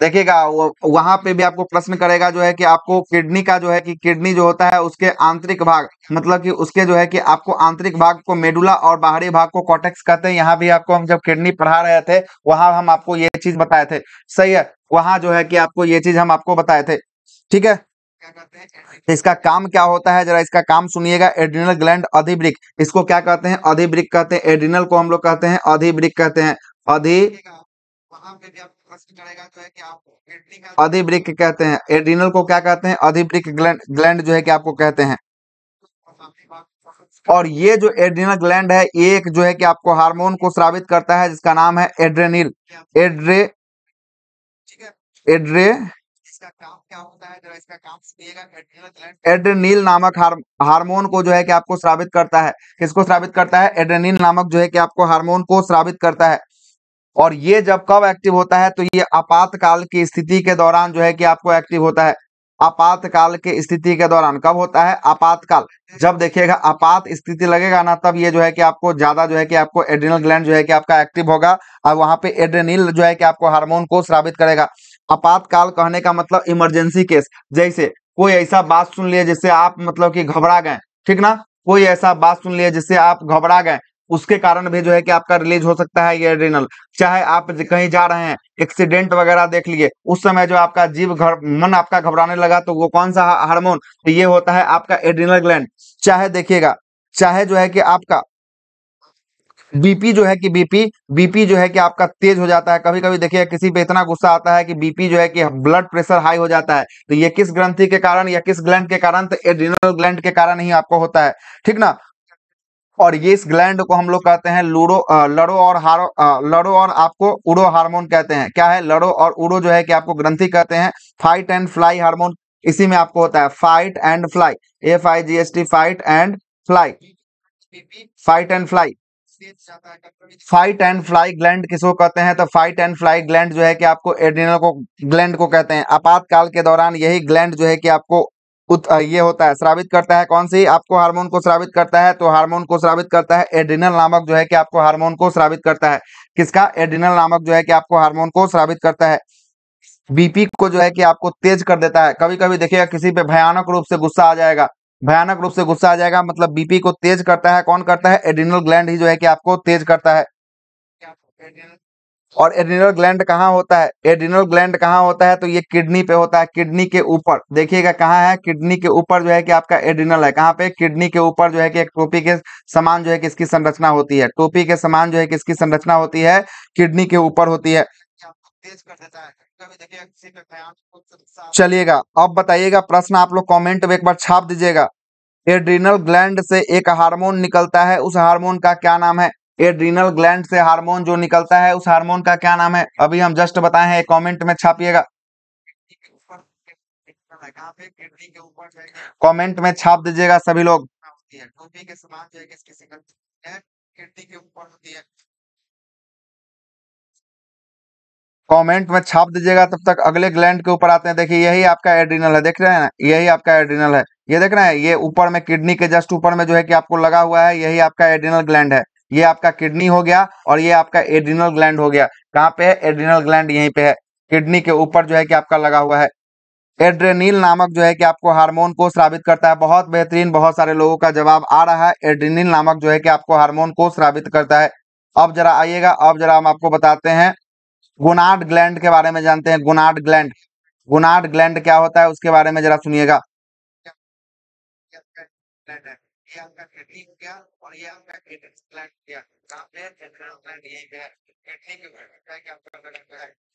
देखिएगा वहां पे भी आपको प्रश्न करेगा जो है कि आपको किडनी का जो है कि किडनी जो होता है उसके आंतरिक भाग मतलब कि उसके जो है कि आपको आंतरिक भाग को मेडुला और बाहरी भाग को कॉर्टेक्स कहते हैं। यहाँ भी आपको हम जब किडनी पढ़ा रहे थे वहां हम आपको ये चीज बताए थे। सही है, वहां जो है कि आपको ये चीज हम आपको बताए थे। ठीक है, तो इसका काम क्या होता है जरा इसका काम सुनिएगा। एड्रिनल ग्लैंड अधिवृक्क, इसको क्या कहते हैं? अधिवृक्क कहते हैं। एड्रिनल को हम लोग कहते हैं अधिवृक्क कहते हैं। अधि अधिवृक्क कहते हैं। एड्रिनल को क्या कहते हैं? अधिवृक्क ग्लैंड ग्लैंड जो है कि आपको कहते हैं। और ये जो एड्रिनल ग्लैंड है एक जो है कि आपको हार्मोन को स्रावित करता है जिसका नाम है एड्रेनिल। एड्रे एड्रे एड्रेनिल नामक हार्मोन को जो है कि आपको स्रावित करता है। किसको स्रावित करता है? एड्रेनिल नामक जो है कि आपको हार्मोन को स्रावित करता है। और ये जब कब एक्टिव होता है? तो ये आपातकाल की स्थिति के दौरान जो है कि आपको एक्टिव होता है। आपातकाल की स्थिति के दौरान कब होता है? आपातकाल। जब देखिएगा आपात स्थिति लगेगा ना तब ये जो है कि आपको ज्यादा जो है कि आपको एड्रिनल ग्लैंड जो है कि आपका एक्टिव होगा और वहां पे एड्रेनिल जो है कि आपको हार्मोन को स्रावित करेगा। आपातकाल कहने का मतलब इमरजेंसी केस। जैसे कोई ऐसा बात सुन लिए जिससे आप मतलब कि घबरा गए, ठीक ना? कोई ऐसा बात सुन लिए जिससे आप घबरा गए, उसके कारण भी जो है कि आपका रिलीज हो सकता है ये एड्रिनल। चाहे आप कहीं जा रहे हैं, एक्सीडेंट वगैरह देख लिए, उस समय जो आपका जीव मन आपका घबराने लगा तो वो कौन सा हार्मोन? तो ये होता है आपका एड्रिनल ग्लैंड। चाहे देखिएगा, चाहे जो है कि आपका बीपी जो है कि बीपी जो है कि आपका तेज हो जाता है। कभी कभी देखिए किसी पे इतना गुस्सा आता है कि बीपी जो है कि ब्लड प्रेशर हाई हो जाता है, तो ये किस ग्रंथि के कारण या किस ग्लैंड के कारण? तो एड्रिनल ग्लैंड के कारण ही आपको होता है, ठीक ना? और ये इस ग्लैंड को हम लोग कहते हैं लड़ो और आपको उड़ो हार्मोन कहते हैं। क्या है? लड़ो और उड़ो जो है कि आपको ग्रंथि कहते हैं। फाइट एंड फ्लाई हार्मोन इसी में आपको होता है। Fight and fly, FIGHT, fight and fly. Fight and fly, fight and fly gland किसको कहते हैं? तो फाइट एंड फ्लाई ग्लैंड जो है कि आपको एड्रिनल को ग्लैंड को कहते हैं। आपातकाल के दौरान यही ग्लैंड जो है कि आपको ये होता है, स्रावित करता है। कौन सी आपको हार्मोन को स्रावित करता है? तो हार्मोन को स्रावित करता है एड्रिनल नामक जो है कि आपको हार्मोन को स्रावित करता है। किसका? एड्रिनल नामक जो है कि आपको हार्मोन को स्रावित करता है। बीपी को जो है कि आपको तेज कर देता है। कभी कभी देखिएगा किसी पे भयानक रूप से गुस्सा आ जाएगा, भयानक रूप से गुस्सा आ जाएगा मतलब बीपी को तेज करता है। कौन करता है? एड्रिनल ग्लैंड ही जो है कि आपको तेज करता है। और एड्रिनल ग्लैंड कहाँ होता है? एड्रिनल ग्लैंड कहाँ होता है? तो ये किडनी पे होता है। किडनी के ऊपर देखिएगा कहाँ है? किडनी के ऊपर जो है कि आपका एड्रिनल है। कहाँ पे? किडनी के ऊपर जो है कि एक टोपी के समान जो है कि इसकी संरचना होती है। टोपी के समान जो है कि इसकी संरचना होती है, किडनी के ऊपर होती है। चलिएगा अब बताइएगा प्रश्न आप लोग कमेंट में एक बार छाप दीजिएगा। एड्रिनल ग्लैंड से एक हार्मोन निकलता है, उस हार्मोन का क्या नाम है? एड्रिनल ग्लैंड से हार्मोन जो निकलता है उस हार्मोन का क्या नाम है? अभी हम जस्ट बताए हैं, कमेंट में छापिएगा। कमेंट में छाप दीजिएगा सभी लोग। कमेंट में छाप दीजिएगा। तब तक अगले ग्लैंड के ऊपर आते हैं। देखिए यही आपका एड्रिनल है, देख रहे हैं ना? यही आपका एड्रिनल है, ये देख रहे हैं? ये ऊपर में किडनी के जस्ट ऊपर में जो है कि आपको लगा हुआ है, यही आपका एड्रिनल ग्लैंड है। ये आपका किडनी हो गया और ये आपका एड्रिनल ग्लैंड हो गया। कहाँ पे है? एड्रिनल ग्लैंड यहीं पे है, किडनी के ऊपर जो है कि आपका लगा हुआ है। एड्रेनिल नामक जो है कि आपको हार्मोन को स्रावित करता है। बहुत बेहतरीन, बहुत सारे लोगों का जवाब आ रहा है। एड्रेनिल नामक जो है कि आपको हार्मोन को स्रावित करता है। अब जरा आइएगा, अब जरा हम आपको बताते हैं गोनाड ग्लैंड के बारे में जानते हैं। गोनाड ग्लैंड, गोनाड ग्लैंड क्या होता है उसके बारे में जरा सुनिएगा।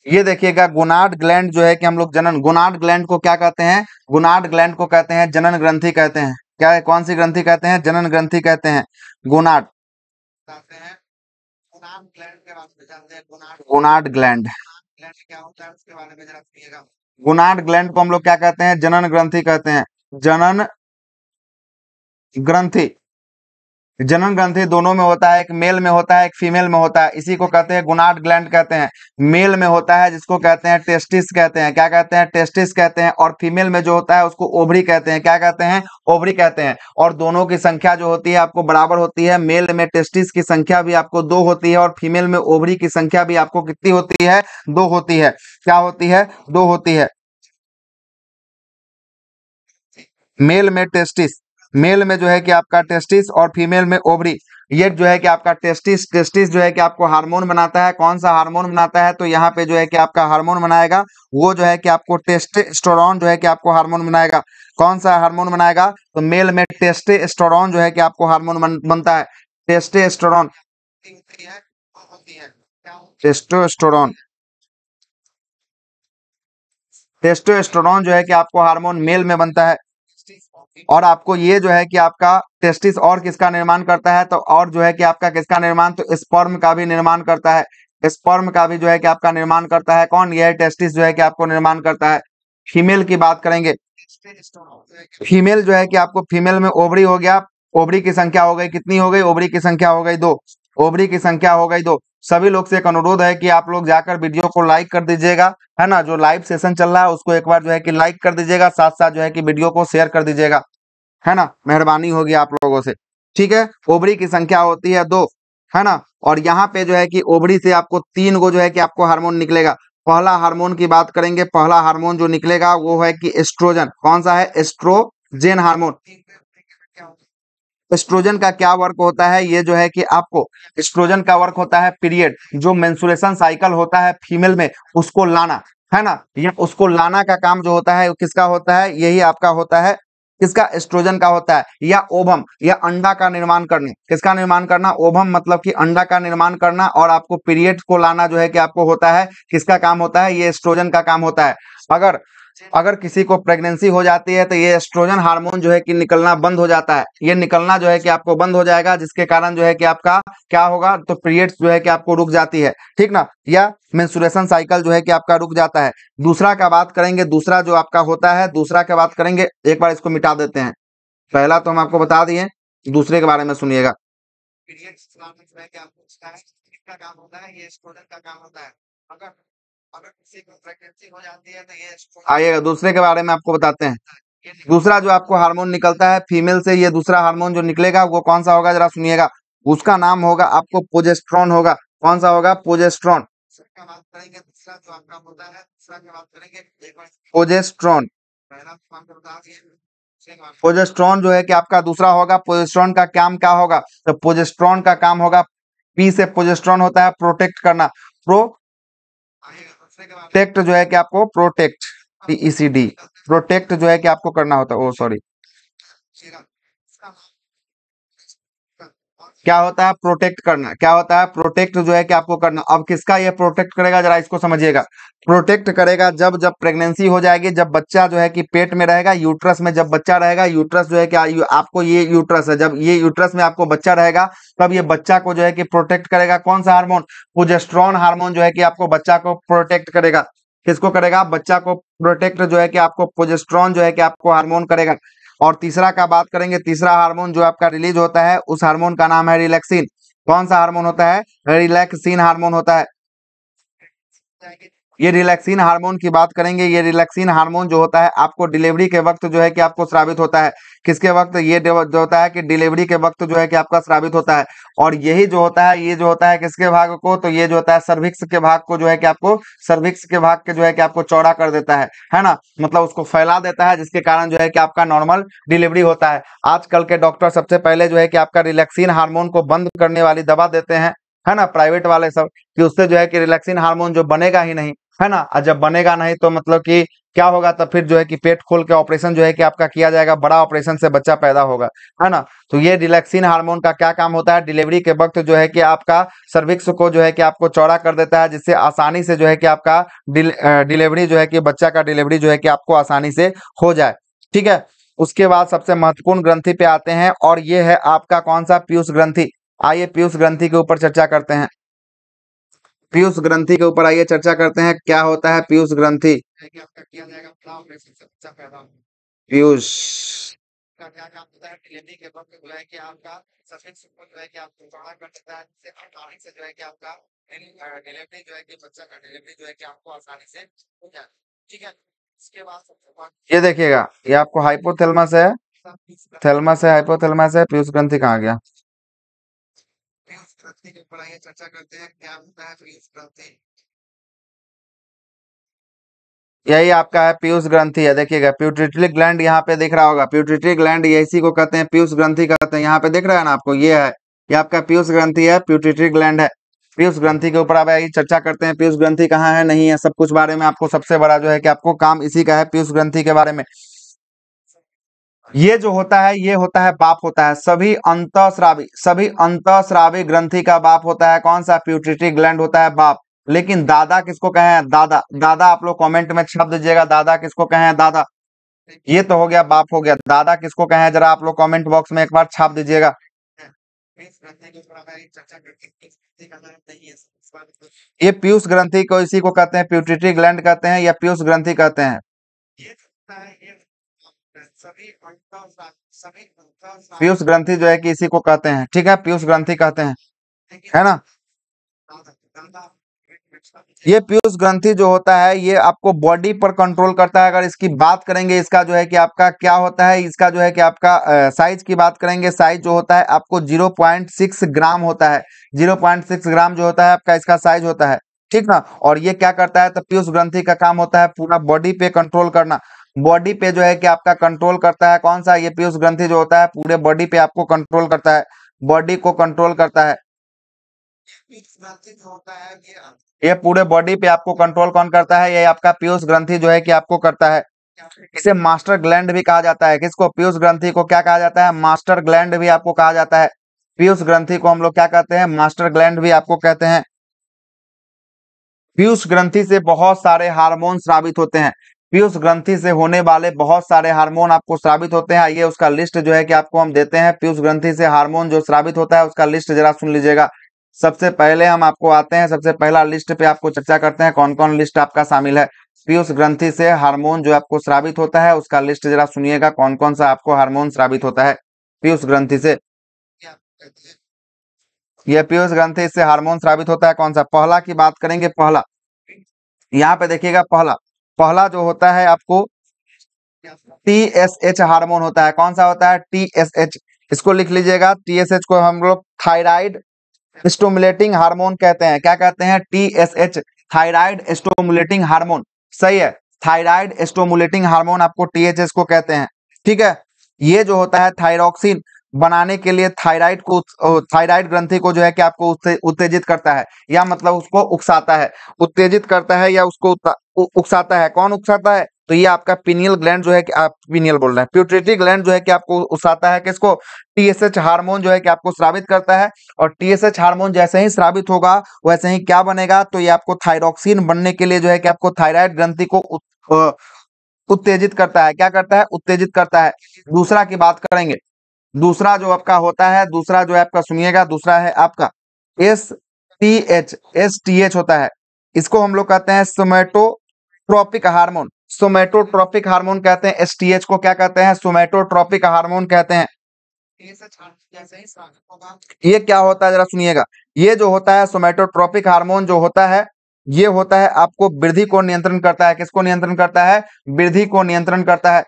ये देखिएगा गोनाड ग्लैंड जो है कि हम लोग जनन, गोनाड ग्लैंड को क्या कहते हैं? गोनाड ग्लैंड को कहते हैं जनन ग्रंथि कहते हैं। क्या है? कौन सी ग्रंथि कहते हैं? जनन ग्रंथि कहते हैं। Gonad, gonad gland, gonad gland को हम लोग क्या कहते हैं? जनन ग्रंथि कहते हैं। जनन ग्रंथि, जनन ग्रंथि दोनों में होता है, एक मेल में होता है, एक फीमेल में होता है। इसी को कहते हैं गोनाड ग्लैंड कहते हैं। मेल में होता है जिसको कहते हैं टेस्टिस कहते हैं। क्या कहते हैं? टेस्टिस कहते हैं। और फीमेल में जो होता है उसको ओवरी कहते हैं। क्या कहते हैं? ओवरी कहते हैं। और दोनों की संख्या जो होती है आपको बराबर होती है। मेल में टेस्टिस की संख्या भी आपको 2 होती है और फीमेल में ओवरी की संख्या भी आपको कितनी होती है? 2 होती है। क्या होती है? 2 होती है। मेल में टेस्टिस, मेल में जो है कि आपका टेस्टिस और फीमेल में ओवरी। ये जो है कि आपका टेस्टिस, टेस्टिस जो है कि आपको हार्मोन बनाता है। कौन सा हार्मोन बनाता है? तो यहाँ पे जो है कि आपका हार्मोन बनाएगा वो जो है कि आपको टेस्टोस्टेरोन जो है कि आपको हार्मोन बनाएगा। कौन सा हार्मोन बनाएगा? तो मेल में टेस्टोस्टेरोन जो है कि आपको हार्मोन बनता है। टेस्टोस्टेरोन, टेस्टोस्टेरोन, टेस्टोस्टेरोन जो है कि आपको हार्मोन मेल में बनता है। और आपको ये जो है कि आपका टेस्टिस और किसका निर्माण करता है? तो और जो है कि आपका किसका निर्माण? तो स्पर्म का भी निर्माण करता है। स्पर्म का भी जो है कि आपका निर्माण करता है कौन? यह टेस्टिस जो है कि आपको निर्माण करता है। फीमेल की बात करेंगे। फीमेल जो है कि आपको फीमेल में ओवरी हो गया। ओवरी की संख्या हो गई कितनी? हो गई ओवरी की संख्या हो गई 2। ओवरी की संख्या हो गई 2। सभी लोग से एक अनुरोध है कि आप लोग जाकर वीडियो को लाइक कर दीजिएगा, है ना। जो लाइव सेशन चल रहा है उसको एक बार जो है कि लाइक कर दीजिएगा, साथ साथ जो है कि वीडियो को शेयर कर दीजिएगा, है ना। मेहरबानी होगी आप लोगों से। ठीक है, ओवरी की संख्या होती है 2, है ना। और यहाँ पे जो है कि ओवरी से आपको 3 गो जो है कि आपको हार्मोन निकलेगा। पहला हार्मोन की बात करेंगे। पहला हार्मोन जो निकलेगा वो है कि एस्ट्रोजन। कौन सा है? Oestrogen hormone. एस्ट्रोजन का क्या वर्क होता है? ये जो है कि आपको एस्ट्रोजन का वर्क होता है पीरियड, जो मेंस्ट्रुएशन साइकिल होता है फीमेल में उसको लाना, है ना। ये उसको लाना का काम जो होता है वो किसका होता है? यही आपका होता है। किसका? एस्ट्रोजन का होता है। या ओवम या अंडा का निर्माण करना। किसका निर्माण करना? ओवम मतलब कि अंडा का निर्माण करना। और आपको पीरियड को लाना जो है कि आपको होता है। किसका काम होता है? ये एस्ट्रोजन का काम होता है। अगर अगर किसी को प्रेगनेंसी हो जाती है तो ये एस्ट्रोजन हार्मोन जो है कि निकलना बंद हो जाता है। ये निकलना जो है कि आपको बंद हो जाएगा, जिसके कारण जो है कि आपका क्या होगा? तो पीरियड्स जो है कि आपको रुक जाती है, ठीक ना। या मेंस्ट्रुएशन साइकिल जो है कि आपका रुक जाता है। दूसरा का बात करेंगे। दूसरा जो आपका होता है, दूसरा का बात करेंगे। एक बार इसको मिटा देते हैं। पहला तो हम आपको बता दिए, दूसरे के बारे में सुनिएगा। पीरियड्स जो है कि आपको इसका काम होता है, ये एस्ट्रोजन का काम होता है। अगर अगर किसी को प्रेगनेंसी हो जाती है तो ये आइएगा दूसरे के बारे में आपको बताते हैं। दूसरा जो आपको हार्मोन निकलता है फीमेल से, ये दूसरा हार्मोन जो निकलेगा वो कौन सा होगा? जरा सुनिएगा। उसका नाम होगा आपको प्रोजेस्टेरोन होगा। कौन सा होगा? प्रोजेस्टेरोन। दूसरा बात करेंगे। दूसरा जो आपका होता है, दूसरा की बात करेंगे। प्रोजेस्टेरोन। पहला तो आपको बता दिए। प्रोजेस्टेरोन जो है कि आपका दूसरा होगा। प्रोजेस्टेरोन का काम क्या होगा? तो प्रोजेस्टेरोन का काम होगा, पी से प्रोजेस्टेरोन होता है प्रोटेक्ट करना। प्रोटेक्ट जो है कि आपको प्रोटेक्ट, PECD, प्रोटेक्ट जो है कि आपको करना होता है। ओ सॉरी, क्या होता है? प्रोटेक्ट करना। क्या होता है? प्रोटेक्ट जो है कि आपको करना। अब किसका ये प्रोटेक्ट करेगा? जरा इसको समझिएगा। प्रोटेक्ट करेगा जब जब प्रेगनेंसी हो जाएगी, जब बच्चा जो है कि पेट में रहेगा, यूट्रस में जब बच्चा रहेगा। यूट्रस जो है कि आपको ये यूट्रस है, जब ये यूट्रस में आपको बच्चा रहेगा तब ये बच्चा को जो है कि प्रोटेक्ट करेगा। कौन सा हार्मोन? प्रोजेस्टेरोन हार्मोन जो है कि आपको बच्चा को प्रोटेक्ट करेगा। किसको करेगा? बच्चा को प्रोटेक्ट जो है कि आपको प्रोजेस्टेरोन जो है कि आपको हार्मोन करेगा। और तीसरा का बात करेंगे। तीसरा हार्मोन जो आपका रिलीज होता है उस हार्मोन का नाम है रिलैक्सिन। कौन सा हार्मोन होता है? रिलैक्सिन हार्मोन होता है। ये रिलैक्सिन हार्मोन की बात करेंगे। ये रिलैक्सिन हार्मोन जो होता है आपको डिलीवरी के वक्त जो है कि आपको स्रावित होता है। किसके वक्त? ये जो होता है कि डिलीवरी के वक्त जो है कि आपका स्रावित होता है। और यही जो होता है, ये जो होता है किसके भाग को? तो ये जो होता है सर्विक्स के भाग को जो है कि आपको, सर्विक्स के भाग के जो है कि आपको चौड़ा कर देता है ना। मतलब उसको फैला देता है, जिसके कारण जो है कि आपका नॉर्मल डिलीवरी होता है। आजकल के डॉक्टर सबसे पहले जो है कि आपका रिलैक्सिन हार्मोन को बंद करने वाली दवा देते हैं, है ना, प्राइवेट वाले सब, कि उससे जो है कि रिलैक्सिन हार्मोन जो बनेगा ही नहीं, है ना। और जब बनेगा नहीं तो मतलब कि क्या होगा? तो फिर जो है कि पेट खोल के ऑपरेशन जो है कि आपका किया जाएगा, बड़ा ऑपरेशन से बच्चा पैदा होगा, है ना। तो ये रिलैक्सिन हार्मोन का क्या काम होता है? डिलीवरी के वक्त जो है कि आपका सर्विक्स को जो है कि आपको चौड़ा कर देता है, जिससे आसानी से जो है कि आपका डिलीवरी जो है कि बच्चा का डिलीवरी जो है कि आपको आसानी से हो जाए। ठीक है। उसके बाद सबसे महत्वपूर्ण ग्रंथि पे आते हैं, और ये है आपका कौन सा? पीयूष ग्रंथि। आइए पीयूष ग्रंथि के ऊपर चर्चा करते हैं। पीयूष ग्रंथि के ऊपर आइए चर्चा करते हैं। क्या होता है पीयूष ग्रंथि? पीयूष का क्या काम होता है, डिलीवरी के वक्त जो है कि आपका सफिक्स को जो है कि आपको चौड़ा कर देता है, जिससे आसानी से जो है कि आपका डिलीवरी जो है कि बच्चा का डिलीवरी जो है कि आपको आसानी से हो जाए। ठीक है, इसके बाद ये देखिएगा, ये आपको हाइपोथैलेमस है, थैलेमस है, हाइपोथैलेमस है, पीयूष ग्रंथि कहाँ गया? पीयूष ग्रंथि के ऊपर आइए चर्चा करते हैं, क्या होता है पीयूष ग्रंथि। यही आपका है पीयूष ग्रंथि है, देखिएगा प्यूटिटरी ग्लैंड यहाँ पे दिख रहा होगा, प्यूटिटरी ग्लैंड ये इसी को कहते हैं पीयूष ग्रंथि कहते हैं, यहाँ पे दिख रहा है ना आपको, ये है, ये आपका पीयूष ग्रंथि है, प्यूटिटरी ग्लैंड है। पीयूष ग्रंथि के ऊपर अब आइए चर्चा करते हैं, पीयूष ग्रंथि कहाँ है, नहीं है, सब कुछ बारे में आपको, सबसे बड़ा जो है कि आपको काम इसी का है, पीयूष ग्रंथि के बारे में। ये जो होता है, ये होता है बाप होता है, सभी अंतःस्रावी ग्रंथि का बाप होता है कौन सा? प्यूटिटरी ग्लैंड होता है बाप। लेकिन दादा किसको कहें? दादा, दादा आप लोग कमेंट में छाप दीजिएगा, दादा किसको कहें? दादा। ये तो हो गया, बाप हो गया, दादा किसको कहें जरा आप लोग कमेंट बॉक्स में एक बार छाप दीजिएगा। ये पीयूष ग्रंथि को इसी को कहते हैं प्यूटिटरी ग्लैंड कहते हैं या पीयूष ग्रंथि कहते हैं। पीयूष ग्रंथि जो है कि इसी को कहते हैं, ठीक है, पीयूष ग्रंथि कहते हैं, है ना। ये पीयूष ग्रंथि जो होता है ये आपको बॉडी पर कंट्रोल करता है। अगर इसकी बात करेंगे, इसका जो है कि आपका क्या होता है, इसका जो है कि आपका साइज की बात करेंगे, साइज जो होता है आपको 0.6 ग्राम होता है, 0.6 ग्राम जो होता है आपका इसका साइज होता है, ठीक ना। और ये क्या करता है, तो पीयूष ग्रंथि का काम होता है पूरा बॉडी पे कंट्रोल करना, बॉडी पे जो है कि आपका कंट्रोल करता है कौन सा? ये पीयूष ग्रंथि जो होता है पूरे बॉडी पे आपको कंट्रोल करता है, बॉडी को कंट्रोल करता है। ये पूरे बॉडी पे आपको कंट्रोल कौन करता है? ये आपका पीयूष ग्रंथि जो है कि आपको करता है। इसे मास्टर ग्लैंड भी कहा जाता है, किसको? पीयूष ग्रंथि को क्या कहा जाता है? मास्टर ग्लैंड भी आपको कहा जाता है। पीयूष ग्रंथि को हम लोग क्या कहते हैं? मास्टर ग्लैंड भी आपको कहते हैं। पीयूष ग्रंथि से बहुत सारे हार्मोन स्रावित होते हैं, पीयूष ग्रंथि से होने वाले बहुत सारे हार्मोन आपको स्रावित होते हैं। ये उसका लिस्ट जो है कि आपको हम देते हैं, पीयूष ग्रंथि से हार्मोन जो स्रावित होता है उसका लिस्ट जरा सुन लीजिएगा। सबसे पहले हम आपको आते हैं, सबसे पहला लिस्ट पे आपको चर्चा करते हैं, कौन कौन लिस्ट आपका शामिल है। पीयूष ग्रंथि से हार्मोन जो आपको स्रावित होता है उसका लिस्ट जरा सुनिएगा, कौन कौन सा आपको हार्मोन स्रावित होता है पीयूष ग्रंथि से। यह पीयूष ग्रंथि से हार्मोन स्रावित होता है कौन सा? पहला की बात करेंगे, पहला यहाँ पे देखिएगा, पहला पहला जो होता है आपको TSH हार्मोन होता है, कौन सा होता है? TSH, इसको लिख लीजिएगा, TSH को हम लोग थायराइड स्टिमुलेटिंग हार्मोन कहते हैं। क्या कहते हैं? TSH, थायराइड स्टिमुलेटिंग हार्मोन, सही है, थायराइड स्टिमुलेटिंग हार्मोन आपको TSH को कहते हैं, ठीक है। ये जो होता है थायरॉक्सिन बनाने के लिए थायराइड ग्रंथि को जो है कि आपको उत्तेजित करता है, या मतलब उसको उकसाता है, उत्तेजित करता है या उसको उकसाता है। कौन उकसाता है? तो ये आपका पीनियल ग्लैंड जो है कि आप पीनियल बोल रहे हैं, प्यूटरी ग्लैंड जो है कि आपको उकसाता है, किसको? TSH हार्मोन जो है कि आपको स्रावित करता है। और TSH हार्मोन जैसे ही स्रावित होगा वैसे ही क्या बनेगा, तो ये आपको थायरॉक्सिन बनने के लिए जो है कि आपको थायराइड ग्रंथि को उत्तेजित करता है। क्या करता है? उत्तेजित करता है। दूसरा की बात करेंगे, दूसरा जो आपका होता है, दूसरा जो है आपका सुनिएगा, दूसरा है आपका STH होता है, इसको हम लोग कहते हैं सोमैटोट्रोपिक हार्मोन, सोमैटोट्रोपिक हार्मोन कहते हैं। STH को क्या कहते हैं? सोमैटोट्रोपिक हार्मोन कहते हैं। ये क्या होता है जरा सुनिएगा, ये जो होता है सोमैटोट्रोपिक हार्मोन जो होता है, ये होता है आपको वृद्धि को नियंत्रण करता है। किसको नियंत्रण करता है? वृद्धि को नियंत्रण करता है,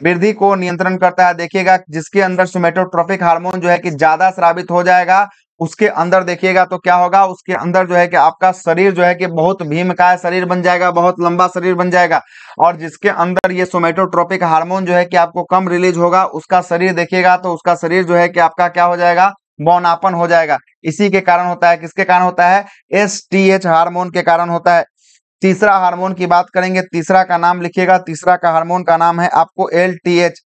वृद्धि को नियंत्रण करता है। देखिएगा, जिसके अंदर सोमैटोट्रोपिक हार्मोन जो है कि ज्यादा स्रावित हो जाएगा, उसके अंदर देखिएगा तो क्या होगा, उसके अंदर जो है कि आपका शरीर जो है कि बहुत भीमकाय शरीर बन जाएगा, बहुत लंबा शरीर बन जाएगा। और जिसके अंदर ये सोमैटोट्रोपिक हार्मोन जो है कि आपको कम रिलीज होगा, उसका शरीर देखिएगा तो उसका शरीर जो है कि आपका क्या हो जाएगा? बौनापन हो जाएगा। इसी के कारण होता है, किसके कारण होता है? STH हार्मोन के कारण होता है। तीसरा हार्मोन की बात करेंगे, तीसरा का नाम लिखिएगा, तीसरा का हार्मोन का नाम है आपको LTH।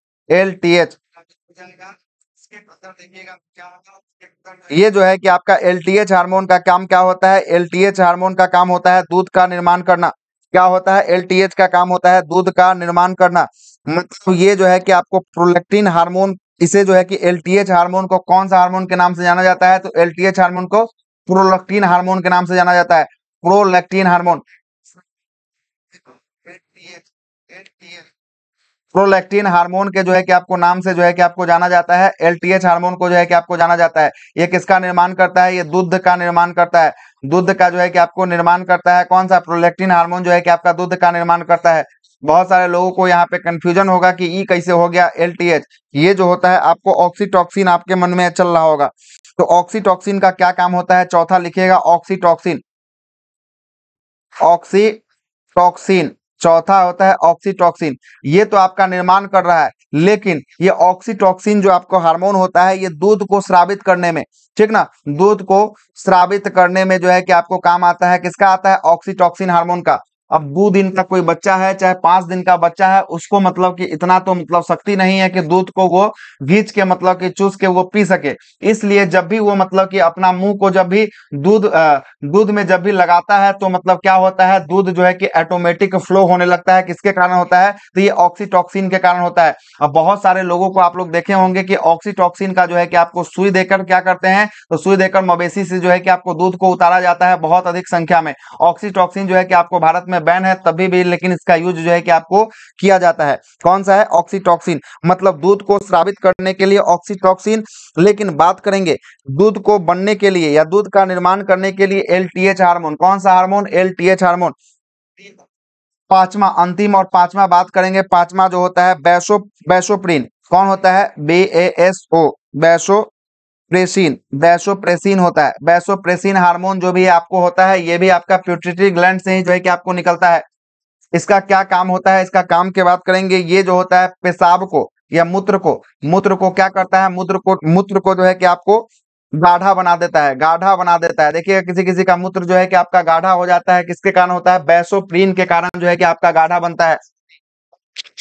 ये जो है कि आपका LTH हार्मोन का काम क्या होता है? LTH हार्मोन का काम होता है दूध का निर्माण करना। क्या होता है? LTH का काम होता है दूध का निर्माण करना। मतलब ये जो है कि आपको प्रोलैक्टिन हार्मोन, इसे जो है कि LTH हार्मोन को कौन सा हार्मोन के नाम से जाना जाता है? तो LTH हार्मोन को प्रोलैक्टिन हार्मोन के नाम से जाना जाता है, प्रोलैक्टिन हार्मोन। प्रोलैक्टिन हार्मोन के जो है कि आपको नाम से जो है कि आपको जाना जाता है। एलटीएच हार्मोन को जो है कि आपको जाना जाता है। ये किसका निर्माण करता है? ये दूध का निर्माण करता है। दूध का जो है कि आपको निर्माण करता है। कौन सा? प्रोलैक्टिन हार्मोन जो है कि आपका दूध का निर्माण करता है। बहुत सारे लोगों को यहाँ पे कंफ्यूजन होगा कि ई कैसे हो गया एलटीएच। ये जो होता है आपको ऑक्सीटॉक्सिन आपके मन में चल रहा होगा। तो ऑक्सीटॉक्सिन का क्या काम होता है? चौथा लिखिएगा ऑक्सीटॉक्सिन। ऑक्सीटॉक्सिन चौथा होता है ऑक्सीटॉक्सिन। ये तो आपका निर्माण कर रहा है, लेकिन ये ऑक्सीटॉक्सिन जो आपको हार्मोन होता है ये दूध को स्रावित करने में, ठीक ना, दूध को स्रावित करने में जो है कि आपको काम आता है। किसका आता है? ऑक्सीटॉक्सिन हार्मोन का। अब 2 दिन का कोई बच्चा है चाहे 5 दिन का बच्चा है, उसको मतलब कि इतना तो मतलब शक्ति नहीं है कि दूध को वो घींच के मतलब कि चूस के वो पी सके। इसलिए जब भी वो मतलब कि अपना मुंह को जब भी दूध में जब भी लगाता है तो मतलब क्या होता है? दूध जो है कि ऑटोमेटिक फ्लो होने लगता है। किसके कारण होता है? तो ये ऑक्सीटॉक्सिन के कारण होता है। अब बहुत सारे लोगों को आप लोग देखे होंगे कि ऑक्सीटॉक्सिन का जो है कि आपको सुई देकर क्या करते हैं? तो सुई देकर मवेशी से जो है कि आपको दूध को उतारा जाता है बहुत अधिक संख्या में। ऑक्सीटॉक्सिन जो है कि आपको भारत में बैन है तभी भी, लेकिन इसका यूज जो है कि आपको किया जाता है। कौन सा है? ऑक्सीटॉक्सिन। मतलब दूध को स्रावित करने के लिए ऑक्सीटॉक्सिन। लेकिन बात करेंगे दूध को बनने के लिए या दूध का निर्माण करने के लिए एलटीएच हार्मोन। कौन सा हार्मोन? LTH hormone. पांचवा, अंतिम और पांचवा बात करेंगे। पांचवा जो होता है बैसोप्रिन। कौन होता है? BASO, बैसोप्रेसिन। बैसोप्रेसिन होता है। बैसोप्रेसिन हार्मोन जो भी आपको होता है ये भी आपका पिट्यूटरी ग्लैंड से ही जो है कि आपको निकलता है। इसका क्या काम होता है? इसका काम की बात करेंगे। ये जो होता है पेशाब को या मूत्र को क्या करता है? मूत्र को जो है कि आपको गाढ़ा बना देता है। गाढ़ा बना देता है। देखिए किसी किसी का मूत्र जो है कि आपका गाढ़ा हो जाता है। किसके कारण होता है? बैसोप्रीन के कारण जो है कि आपका गाढ़ा बनता है।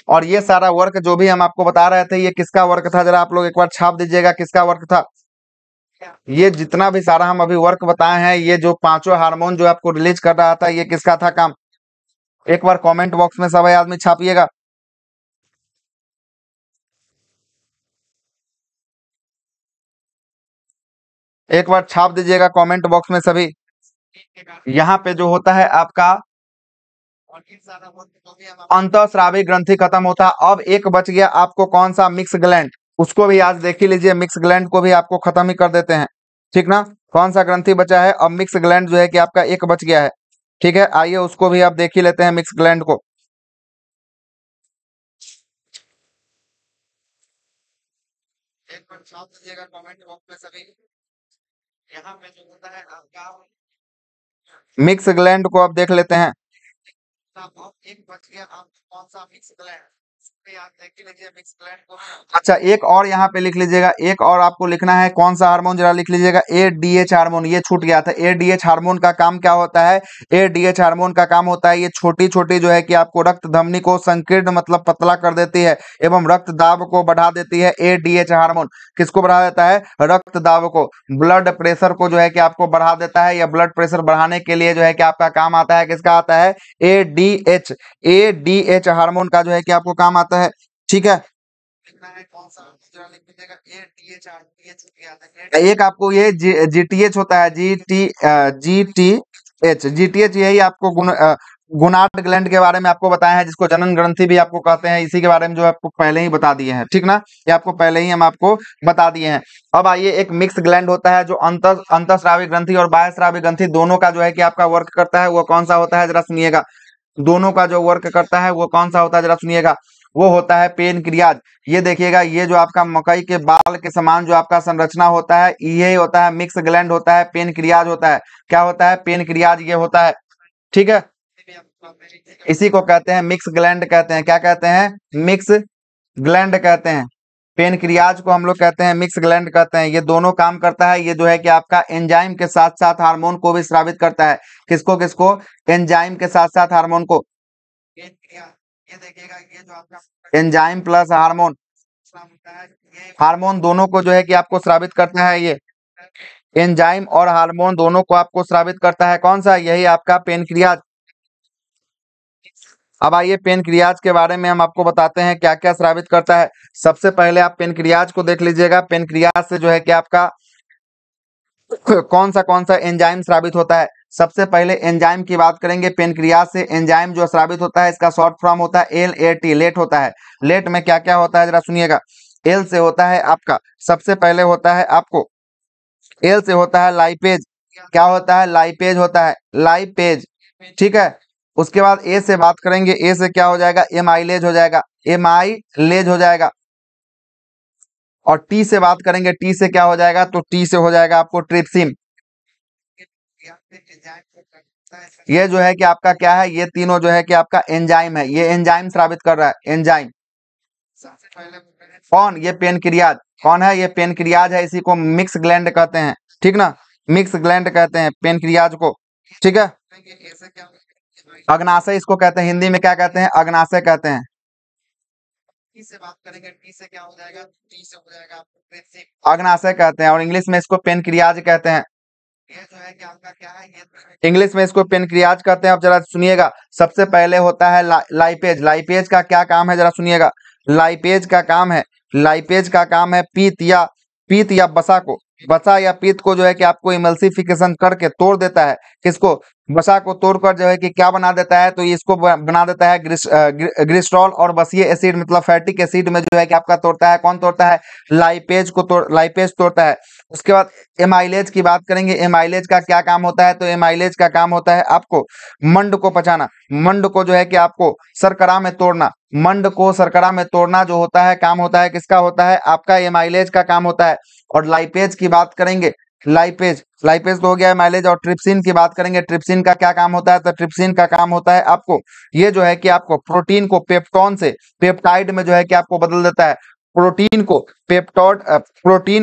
और ये सारा वर्क जो भी हम आपको बता रहे थे ये किसका वर्क था? जरा आप लोग एक बार छाप दीजिएगा किसका वर्क था। ये जितना भी सारा हम अभी वर्क बताए हैं, ये जो पांचों हार्मोन जो आपको रिलीज कर रहा था, ये किसका था काम? एक बार कमेंट बॉक्स में सभी आदमी छापिएगा। एक बार छाप दीजिएगा कमेंट बॉक्स में सभी। यहाँ पे जो होता है आपका अंतःस्रावी ग्रंथि खत्म होता है। अब एक बच गया आपको कौन सा? Mix gland. उसको भी आज देख ही लीजिए। मिक्स ग्लैंड को भी आपको खत्म ही कर देते हैं, ठीक ना। कौन सा ग्रंथि बचा है? अब मिक्स ग्लैंड जो है कि आपका एक बच गया है, ठीक है। आइए उसको भी आप देख ही लेते हैं मिक्स ग्लैंड को। एक बार छाप दीजिएगा कमेंट बॉक्स में सभी। यहाँ पे जो होता है आपका मिक्स ग्लैंड को आप देख लेते हैं। अब एक बच गया आपको कौन सा? Mix gland. आप देख ही लीजिए मिक्स ग्लैंड को। अच्छा एक और यहाँ पे लिख लीजिएगा। एक और आपको लिखना है कौन सा हार्मोन? जरा लिख लीजिएगा एडीएच हार्मोन। ये छूट गया था। एडीएच हार्मोन का काम क्या होता है? एडीएच हार्मोन का काम होता है ये छोटी छोटी जो है कि आपको रक्त धमनी को संकीर्ण मतलब पतला कर देती है एवं रक्त दाब को बढ़ा देती है। एडीएच हार्मोन किसको बढ़ा देता है? रक्त दाब को, ब्लड प्रेशर को जो है कि आपको बढ़ा देता है। या ब्लड प्रेशर बढ़ाने के लिए जो है कि आपका काम आता है। किसका आता है? एडीएच। एडीएच हार्मोन का जो है कि आपको काम आता है, ठीक है। एक आपको ये जीटीएच होता है। जीटीएच यही आपको गोनाड ग्लैंड के बारे में आपको बताया है, जिसको जनन ग्रंथि भी आपको कहते हैं। इसी के बारे में जो आपको पहले ही बता दिए हैं, ठीक ना। ये आपको पहले ही हम आपको बता दिए हैं। अब आइए एक मिक्स ग्लैंड होता है जो अंतःस्रावी ग्रंथि और बाह्यस्रावी ग्रंथि दोनों का जो है कि आपका वर्क करता है। वो कौन सा होता है? जरा सुनिएगा। दोनों का जो वर्क करता है वो कौन सा होता है? जरा सुनिएगा। वो होता है पेनक्रियाज। ये देखिएगा, ये जो आपका मकई के बाल के समान जो आपका संरचना होता है ये होता है मिक्स ग्लैंड होता है। पेनक्रियाज होता है। क्या होता है? पेनक्रियाज ये होता है, ठीक है। इसी को कहते हैं मिक्स ग्लैंड कहते हैं। क्या कहते हैं? मिक्स ग्लैंड कहते हैं। पेनक्रियाज को हम लोग कहते हैं मिक्स ग्लैंड कहते हैं। ये दोनों काम करता है। ये जो है कि आपका एंजाइम के साथ साथ हार्मोन को भी स्रावित करता है। किसको किसको? एंजाइम के साथ साथ हार्मोन को। ये देखिएगा, ये जो आपका एंजाइम प्लस हार्मोन, हार्मोन दोनों को जो है कि आपको स्रावित करता है। ये एंजाइम और हार्मोन दोनों को आपको स्रावित करता है। कौन सा? यही आपका पेनक्रियाज। अब आइए पेनक्रियाज के बारे में हम आपको बताते हैं क्या क्या स्रावित करता है। सबसे पहले आप पेनक्रियाज को देख लीजिएगा। पेनक्रियाज से जो है कि आपका कौन सा एंजाइम स्रावित होता है? सबसे पहले एंजाइम की बात करेंगे। पेनक्रियाज से एंजाइम जो स्रावित होता है इसका शॉर्ट फॉर्म होता है LAT, लेट होता है। लेट में क्या क्या होता है जरा सुनिएगा। एल से होता है आपका, सबसे पहले होता है आपको एल से होता है लाइपेज। क्या होता है? लाइपेज होता है, लाइपेज। ठीक है। उसके बाद ए से बात करेंगे। ए से क्या हो जाएगा? एमाइलेज हो जाएगा, एमाइलेज हो जाएगा। और टी से बात करेंगे। टी से क्या हो जाएगा? तो टी से हो जाएगा आपको ट्रिप्सिन। ये जो है कि आपका क्या है? ये तीनों जो है कि आपका एंजाइम है। ये एंजाइम स्रावित कर रहा है, एंजाइम। कौन? ये पेनक्रियाज। कौन है? ये पेनक्रियाज है। इसी को मिक्स ग्लैंड कहते हैं, ठीक ना? मिक्स ग्लैंड कहते हैं पेनक्रियाज को, ठीक है। अग्नाशय इसको कहते हैं, हिंदी में क्या कहते हैं? अग्नाशय कहते हैं। टी से बात करेंगे। टी से क्या हो जाएगा? टी से हो जाएगा आपको अग्नाशय कहते हैं, और इंग्लिश में इसको पेनक्रियाज कहते हैं। ये जो है कि आपका क्या है? ये इंग्लिश में इसको पेनक्रियाज कहते हैं। अब जरा सुनिएगा। सबसे पहले होता है लाइपेज। लाइपेज का क्या काम है? जरा सुनिएगा। लाइपेज का काम है, लाइपेज का काम है पीत या बसा या पीत को जो है कि आपको इमल्सिफिकेशन करके तोड़ देता है। किसको? बसा को तोड़कर जो है कि क्या बना देता है? तो इसको बना देता है ग्लिसरॉल और बसीय एसिड, मतलब फैटिक एसिड में जो है कि आपका तोड़ता है। कौन तोड़ता है? लाइपेज तोड़ता है। उसके बाद एमाइलेज की बात करेंगे। एमाइलेज का क्या काम होता है? तो एमाइलेज का काम होता है आपको मंड को पचाना। मंड को जो है कि आपको शर्करा में तोड़ना। मंड को शर्करा में तोड़ना जो होता है, काम होता है किसका होता है? आपका एमाइलेज का काम होता है। और लाइपेज की बात करेंगे। लाइपेज तो हो गया एमाइलेज। और ट्रिप्सिन की बात करेंगे। ट्रिप्सिन का क्या काम होता है? तो ट्रिप्सिन का काम होता है आपको ये जो है कि आपको प्रोटीन को पेप्टोन से पेप्टाइड में जो है कि आपको बदल देता है। प्रोटीन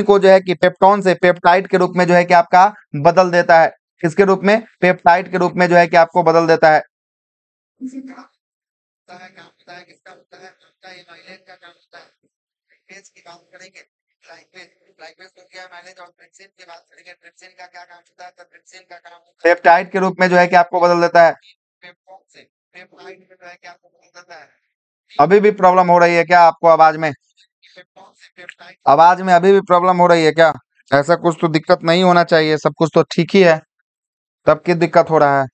को जो है कि पेप्टोन से पेप्टाइड के रूप में जो है कि आपका बदल देता है। किसके रूप में? पेप्टाइड के रूप में जो है कि आपको बदल देता है। काम होता है किसका होता है? आपका एमाइलेज का काम होता है। लाइपेज की बात करेंगे। लाइपेज तो क्या एमाइलेज। और ट्रिप्सिन की बात करेंगे। ट्रिप्सिन का क्या काम होता है? तो ट्रिप्सिन का काम होता है पेप्टाइड के रूप में जो है कि आपको बदल देता है। पेप्टोन से पेप्टाइड में जो है कि आपको बदल देता है। अभी भी प्रॉब्लम हो रही है क्या आपको आवाज में? आवाज में अभी भी प्रॉब्लम हो रही है क्या? ऐसा कुछ तो दिक्कत नहीं होना चाहिए, सब कुछ तो ठीक ही है, तब की दिक्कत हो रहा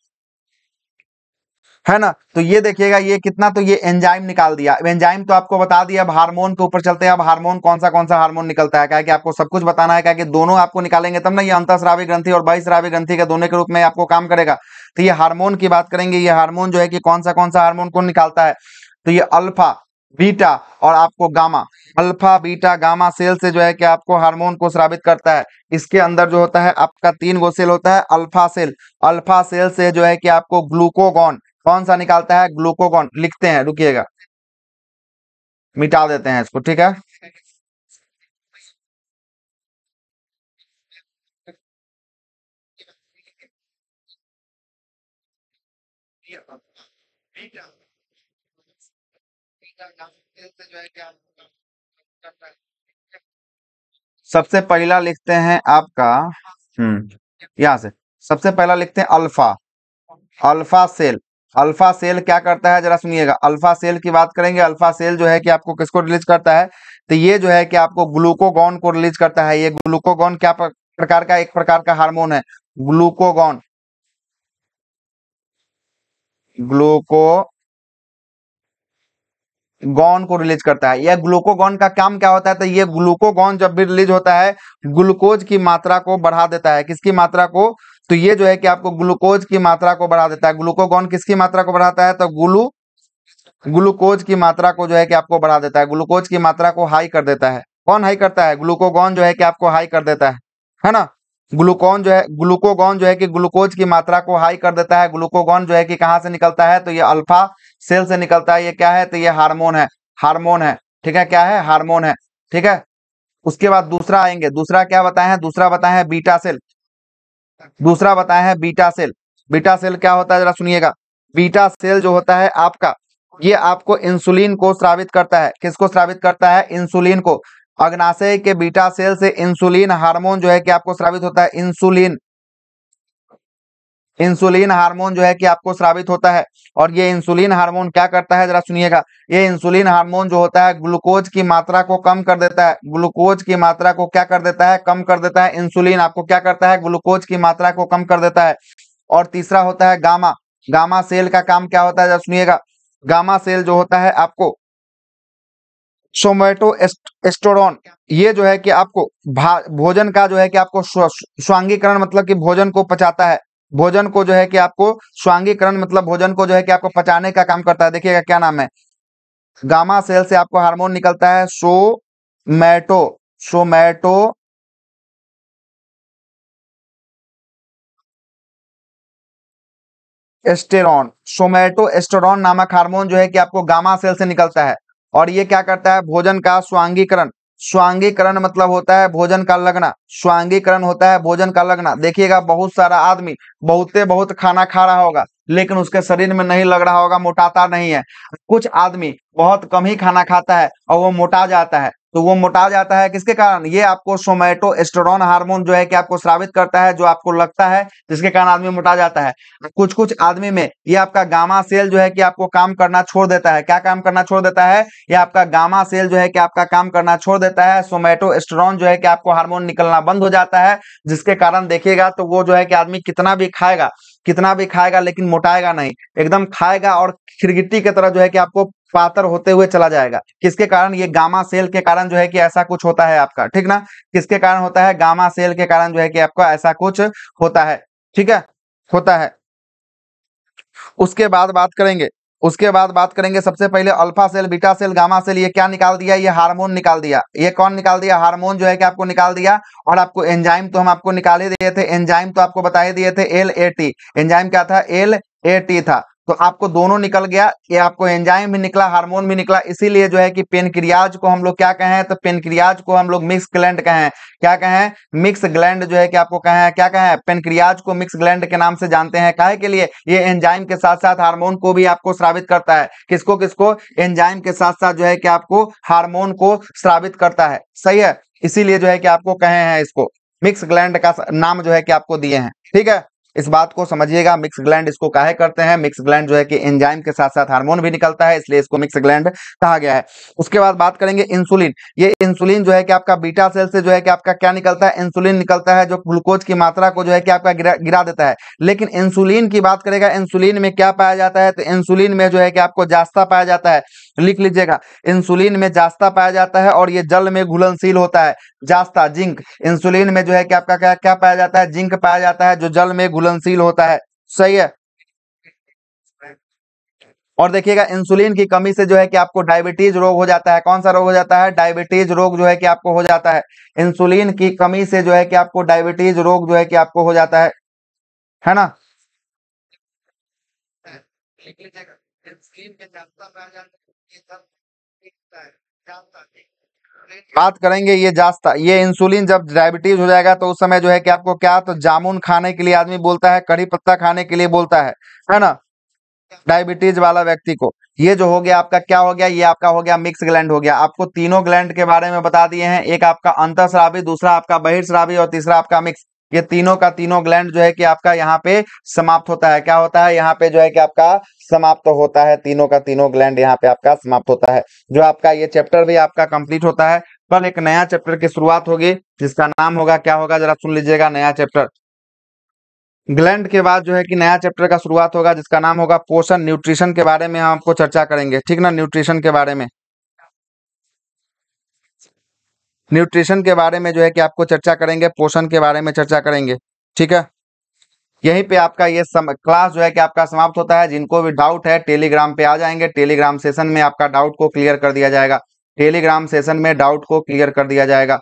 है ना? तो ये देखिएगा, ये कितना, तो ये एंजाइम निकाल दिया। अब एंजाइम तो आपको बता दिया। अब हार्मोन के ऊपर चलते हैं। अब हार्मोन कौन सा हार्मोन निकलता है? क्या कि आपको सब कुछ बताना है, क्या कि दोनों आपको निकालेंगे तब ना ये अंतःस्रावी ग्रंथि और बहिःस्रावी ग्रंथि के दोनों के रूप में आपको काम करेगा। तो ये हार्मोन की बात करेंगे। ये हार्मोन जो है कि कौन सा हार्मोन कौन निकालता है? तो ये अल्फा, बीटा और आपको gamma. Alpha, beta, gamma cell से जो है कि आपको हार्मोन को स्रावित करता है। इसके अंदर जो होता है आपका 3 गो सेल होता है। अल्फा सेल, अल्फा सेल से जो है कि आपको ग्लूकोगॉन कौन सा निकालता है? ग्लूकोगॉन। लिखते हैं, रुकिएगा, मिटा देते हैं इसको, ठीक है। सबसे पहला लिखते हैं आपका यहाँ से सबसे पहला लिखते हैं alpha. Alpha cell, alpha cell क्या करता है? जरा सुनिएगा। अल्फा सेल की बात करेंगे। अल्फा सेल जो है कि आपको किसको रिलीज करता है? तो ये जो है कि आपको ग्लूकोगॉन को रिलीज करता है। ये ग्लूकोगॉन क्या प्रकार का? एक प्रकार का हार्मोन है, ग्लूकोगॉन। ग्लूकोगॉन को रिलीज करता है। यह ग्लूकोगॉन का काम क्या होता है? तो ये ग्लूकोगॉन जब भी रिलीज होता है, ग्लूकोज की मात्रा को बढ़ा देता है। किसकी मात्रा को? तो ये जो है कि आपको ग्लूकोज की मात्रा को बढ़ा देता है। ग्लूकोगॉन किसकी मात्रा को बढ़ाता है? तो ग्लूकोज की मात्रा को जो है कि आपको बढ़ा देता है। ग्लूकोज की मात्रा को हाई कर देता है। कौन हाई करता है? ग्लूकोगॉन जो है कि आपको हाई कर देता है ना? ग्लूकोगॉन जो है कि ग्लूकोज की मात्रा को हाई कर देता है। ग्लूकोगॉन जो है कि कहाँ से निकलता है? तो ये अल्फा सेल से निकलता है। ये क्या है? तो ये हार्मोन है, हार्मोन है, ठीक है। क्या है? हार्मोन है, ठीक है। उसके बाद दूसरा आएंगे। दूसरा क्या बताए हैं? दूसरा बताए हैं बीटा सेल। दूसरा बताए हैं बीटा सेल। बीटा सेल क्या होता है? जरा सुनिएगा। बीटा सेल जो होता है आपका, ये आपको इंसुलिन को स्रावित करता है। किसको स्रावित करता है? इंसुलिन को। अग्नाशय के बीटा सेल से इंसुलिन हार्मोन जो है कि आपको स्रावित होता है। इंसुलिन हार्मोन जो है कि आपको स्रावित होता है। और ये इंसुलिन हार्मोन क्या करता है? जरा सुनिएगा। ये इंसुलिन हार्मोन जो होता है ग्लूकोज की मात्रा को कम कर देता है। ग्लूकोज की मात्रा को क्या कर देता है? कम कर देता है। इंसुलिन आपको क्या करता है? ग्लूकोज की मात्रा को कम कर देता है। और तीसरा होता है गामा। गामा सेल का काम क्या होता है, जब सुनिएगा, गामा सेल जो होता है आपको सोमैटोस्टेरोन, ये जो है कि आपको भोजन का जो है कि आपको स्वांगीकरण मतलब कि भोजन को पचाता है। भोजन को जो है कि आपको स्वांगीकरण मतलब भोजन को जो है कि आपको पचाने का काम करता है। देखिएगा क्या नाम है, गामा सेल से आपको हार्मोन निकलता है सोमैटो सोमैटो एस्टेरॉन। सोमैटोस्टेरोन नामक हार्मोन जो है कि आपको गामा सेल से निकलता है, और ये क्या करता है, भोजन का स्वांगीकरण। स्वांगीकरण मतलब होता है भोजन का लगना, स्वांगीकरण होता है भोजन का लगना। देखिएगा बहुत सारा आदमी बहुत खाना खा रहा होगा, लेकिन उसके शरीर में नहीं लग रहा होगा, मोटाता नहीं है। कुछ आदमी बहुत कम ही खाना खाता है और वो मोटा जाता है। तो वो मोटा जाता है किसके कारण, ये आपको सोमैटोस्टेरोन हार्मोन जो है कि आपको स्रावित करता है, जो आपको लगता है, जिसके कारण आदमी मोटा जाता है। कुछ कुछ आदमी में ये आपका गामा सेल जो है कि आपको काम करना छोड़ देता है। क्या काम करना छोड़ देता है, ये आपका गामा सेल जो है कि आपका काम करना छोड़ देता है। सोमैटोस्टेरोन जो है कि आपको हार्मोन निकलना बंद हो जाता है, जिसके कारण देखिएगा तो वो जो है कि आदमी कितना भी खाएगा लेकिन मोटाएगा नहीं, एकदम खाएगा और खिरगिट्टी की तरह जो है कि आपको पातर होते हुए चला जाएगा। किसके कारण, ये गामा सेल के कारण जो है कि ऐसा कुछ होता है आपका, ठीक ना। किसके कारण होता है, गामा सेल के कारण जो है कि आपका ऐसा कुछ होता है, ठीक है, होता है। उसके बाद बात करेंगे, सबसे पहले alpha cell, beta cell, gamma cell, ये क्या निकाल दिया, ये हार्मोन निकाल दिया। ये कौन निकाल दिया, हार्मोन जो है कि आपको निकाल दिया। और आपको एंजाइम तो हम आपको निकाल ही दिए थे, एंजाइम तो आपको बता ही दिए थे, LAT। एंजाइम क्या था, LAT था। तो आपको दोनों निकल गया, ये आपको एंजाइम भी निकला, हार्मोन भी निकला। इसीलिए जो है कि पेनक्रियाज को हम लोग क्या कहें, तो पेनक्रियाज को हम लोग मिक्स ग्लैंड कहें। क्या कहें, मिक्स ग्लैंड जो है कि आपको कहें, क्या कहें, पेनक्रियाज को मिक्स ग्लैंड के नाम से जानते हैं। काहे के लिए, ये एंजाइम के साथ साथ हार्मोन को भी आपको स्रावित करता है। किसको किसको, एंजाइम के साथ साथ जो है कि आपको हार्मोन को स्रावित करता है, सही है। इसीलिए जो है कि आपको कहे हैं, इसको मिक्स ग्लैंड का नाम जो है कि आपको दिए हैं, ठीक है। इस बात को समझिएगा, मिक्स ग्लैंड इसको काहे करते हैं, मिक्स ग्लैंड जो है कि एंजाइम के साथ साथ हार्मोन भी निकलता है, इसलिए इसको मिक्स ग्लैंड कहा गया है। उसके बाद बात करेंगे इंसुलिन। ये इंसुलिन जो है कि आपका बीटा सेल से जो है कि आपका क्या निकलता है, इंसुलिन निकलता है, जो ग्लूकोज की मात्रा को जो है कि आपका गिरा देता है। लेकिन इंसुलिन की बात करेगा, इंसुलिन में क्या पाया जाता है, तो इंसुलिन में जो है कि आपको जास्ता पाया जाता है। लिख लीजिएगा, इंसुलिन में जास्ता पाया जाता है और ये जल में घुलनशील होता है। जास्ता, जिंक, इंसुलिन में जो है कि आपका क्या क्या पाया जाता है, जिंक पाया जाता है, जो जल में घुलनशील होता है, सही है। और देखिएगा इंसुलिन की कमी से जो है कि आपको डायबिटीज रोग हो जाता है। कौन सा रोग हो जाता है, डायबिटीज रोग जो है कि आपको हो जाता है। इंसुलिन की कमी से जो है कि आपको डायबिटीज रोग जो है कि आपको हो जाता है ना। लिख लीजिएगा, इंसुलिन में जास्ता पाया जाता है, ये सब दिखता है, जास्ता। बात करेंगे ये जास्ता, ये इंसुलिन जब डायबिटीज हो जाएगा तो उस समय जो है कि आपको क्या, तो जामुन खाने के लिए आदमी बोलता है, कड़ी पत्ता खाने के लिए बोलता है ना, डायबिटीज वाला व्यक्ति को। ये जो हो गया आपका क्या हो गया, ये आपका हो गया मिक्स ग्लैंड हो गया। आपको तीनों ग्लैंड के बारे में बता दिए हैं, एक आपका अंतःस्रावी, दूसरा आपका बहिर्स्रावी और तीसरा आपका मिक्स। ये तीनों का तीनों ग्लैंड जो है कि आपका यहाँ पे समाप्त होता है। क्या होता है, यहाँ पे जो है कि आपका समाप्त होता है, तीनों का तीनों ग्लैंड यहाँ पे आपका समाप्त होता है। जो आपका ये चैप्टर भी आपका कंप्लीट होता है। कल एक नया चैप्टर की शुरुआत होगी, जिसका नाम होगा, क्या होगा, जरा सुन लीजिएगा, नया चैप्टर। ग्लैंड के बाद जो है कि नया चैप्टर का शुरुआत होगा, जिसका नाम होगा पोषण, न्यूट्रिशन के बारे में हम आपको चर्चा करेंगे, ठीक ना। न्यूट्रिशन के बारे में, न्यूट्रिशन के बारे में जो है कि आपको चर्चा करेंगे, पोषण के बारे में चर्चा करेंगे, ठीक है। यहीं पे आपका ये क्लास जो है कि आपका समाप्त होता है। जिनको भी डाउट है टेलीग्राम पे आ जाएंगे, टेलीग्राम सेशन में आपका डाउट को क्लियर कर दिया जाएगा, टेलीग्राम सेशन में डाउट को क्लियर कर दिया जाएगा।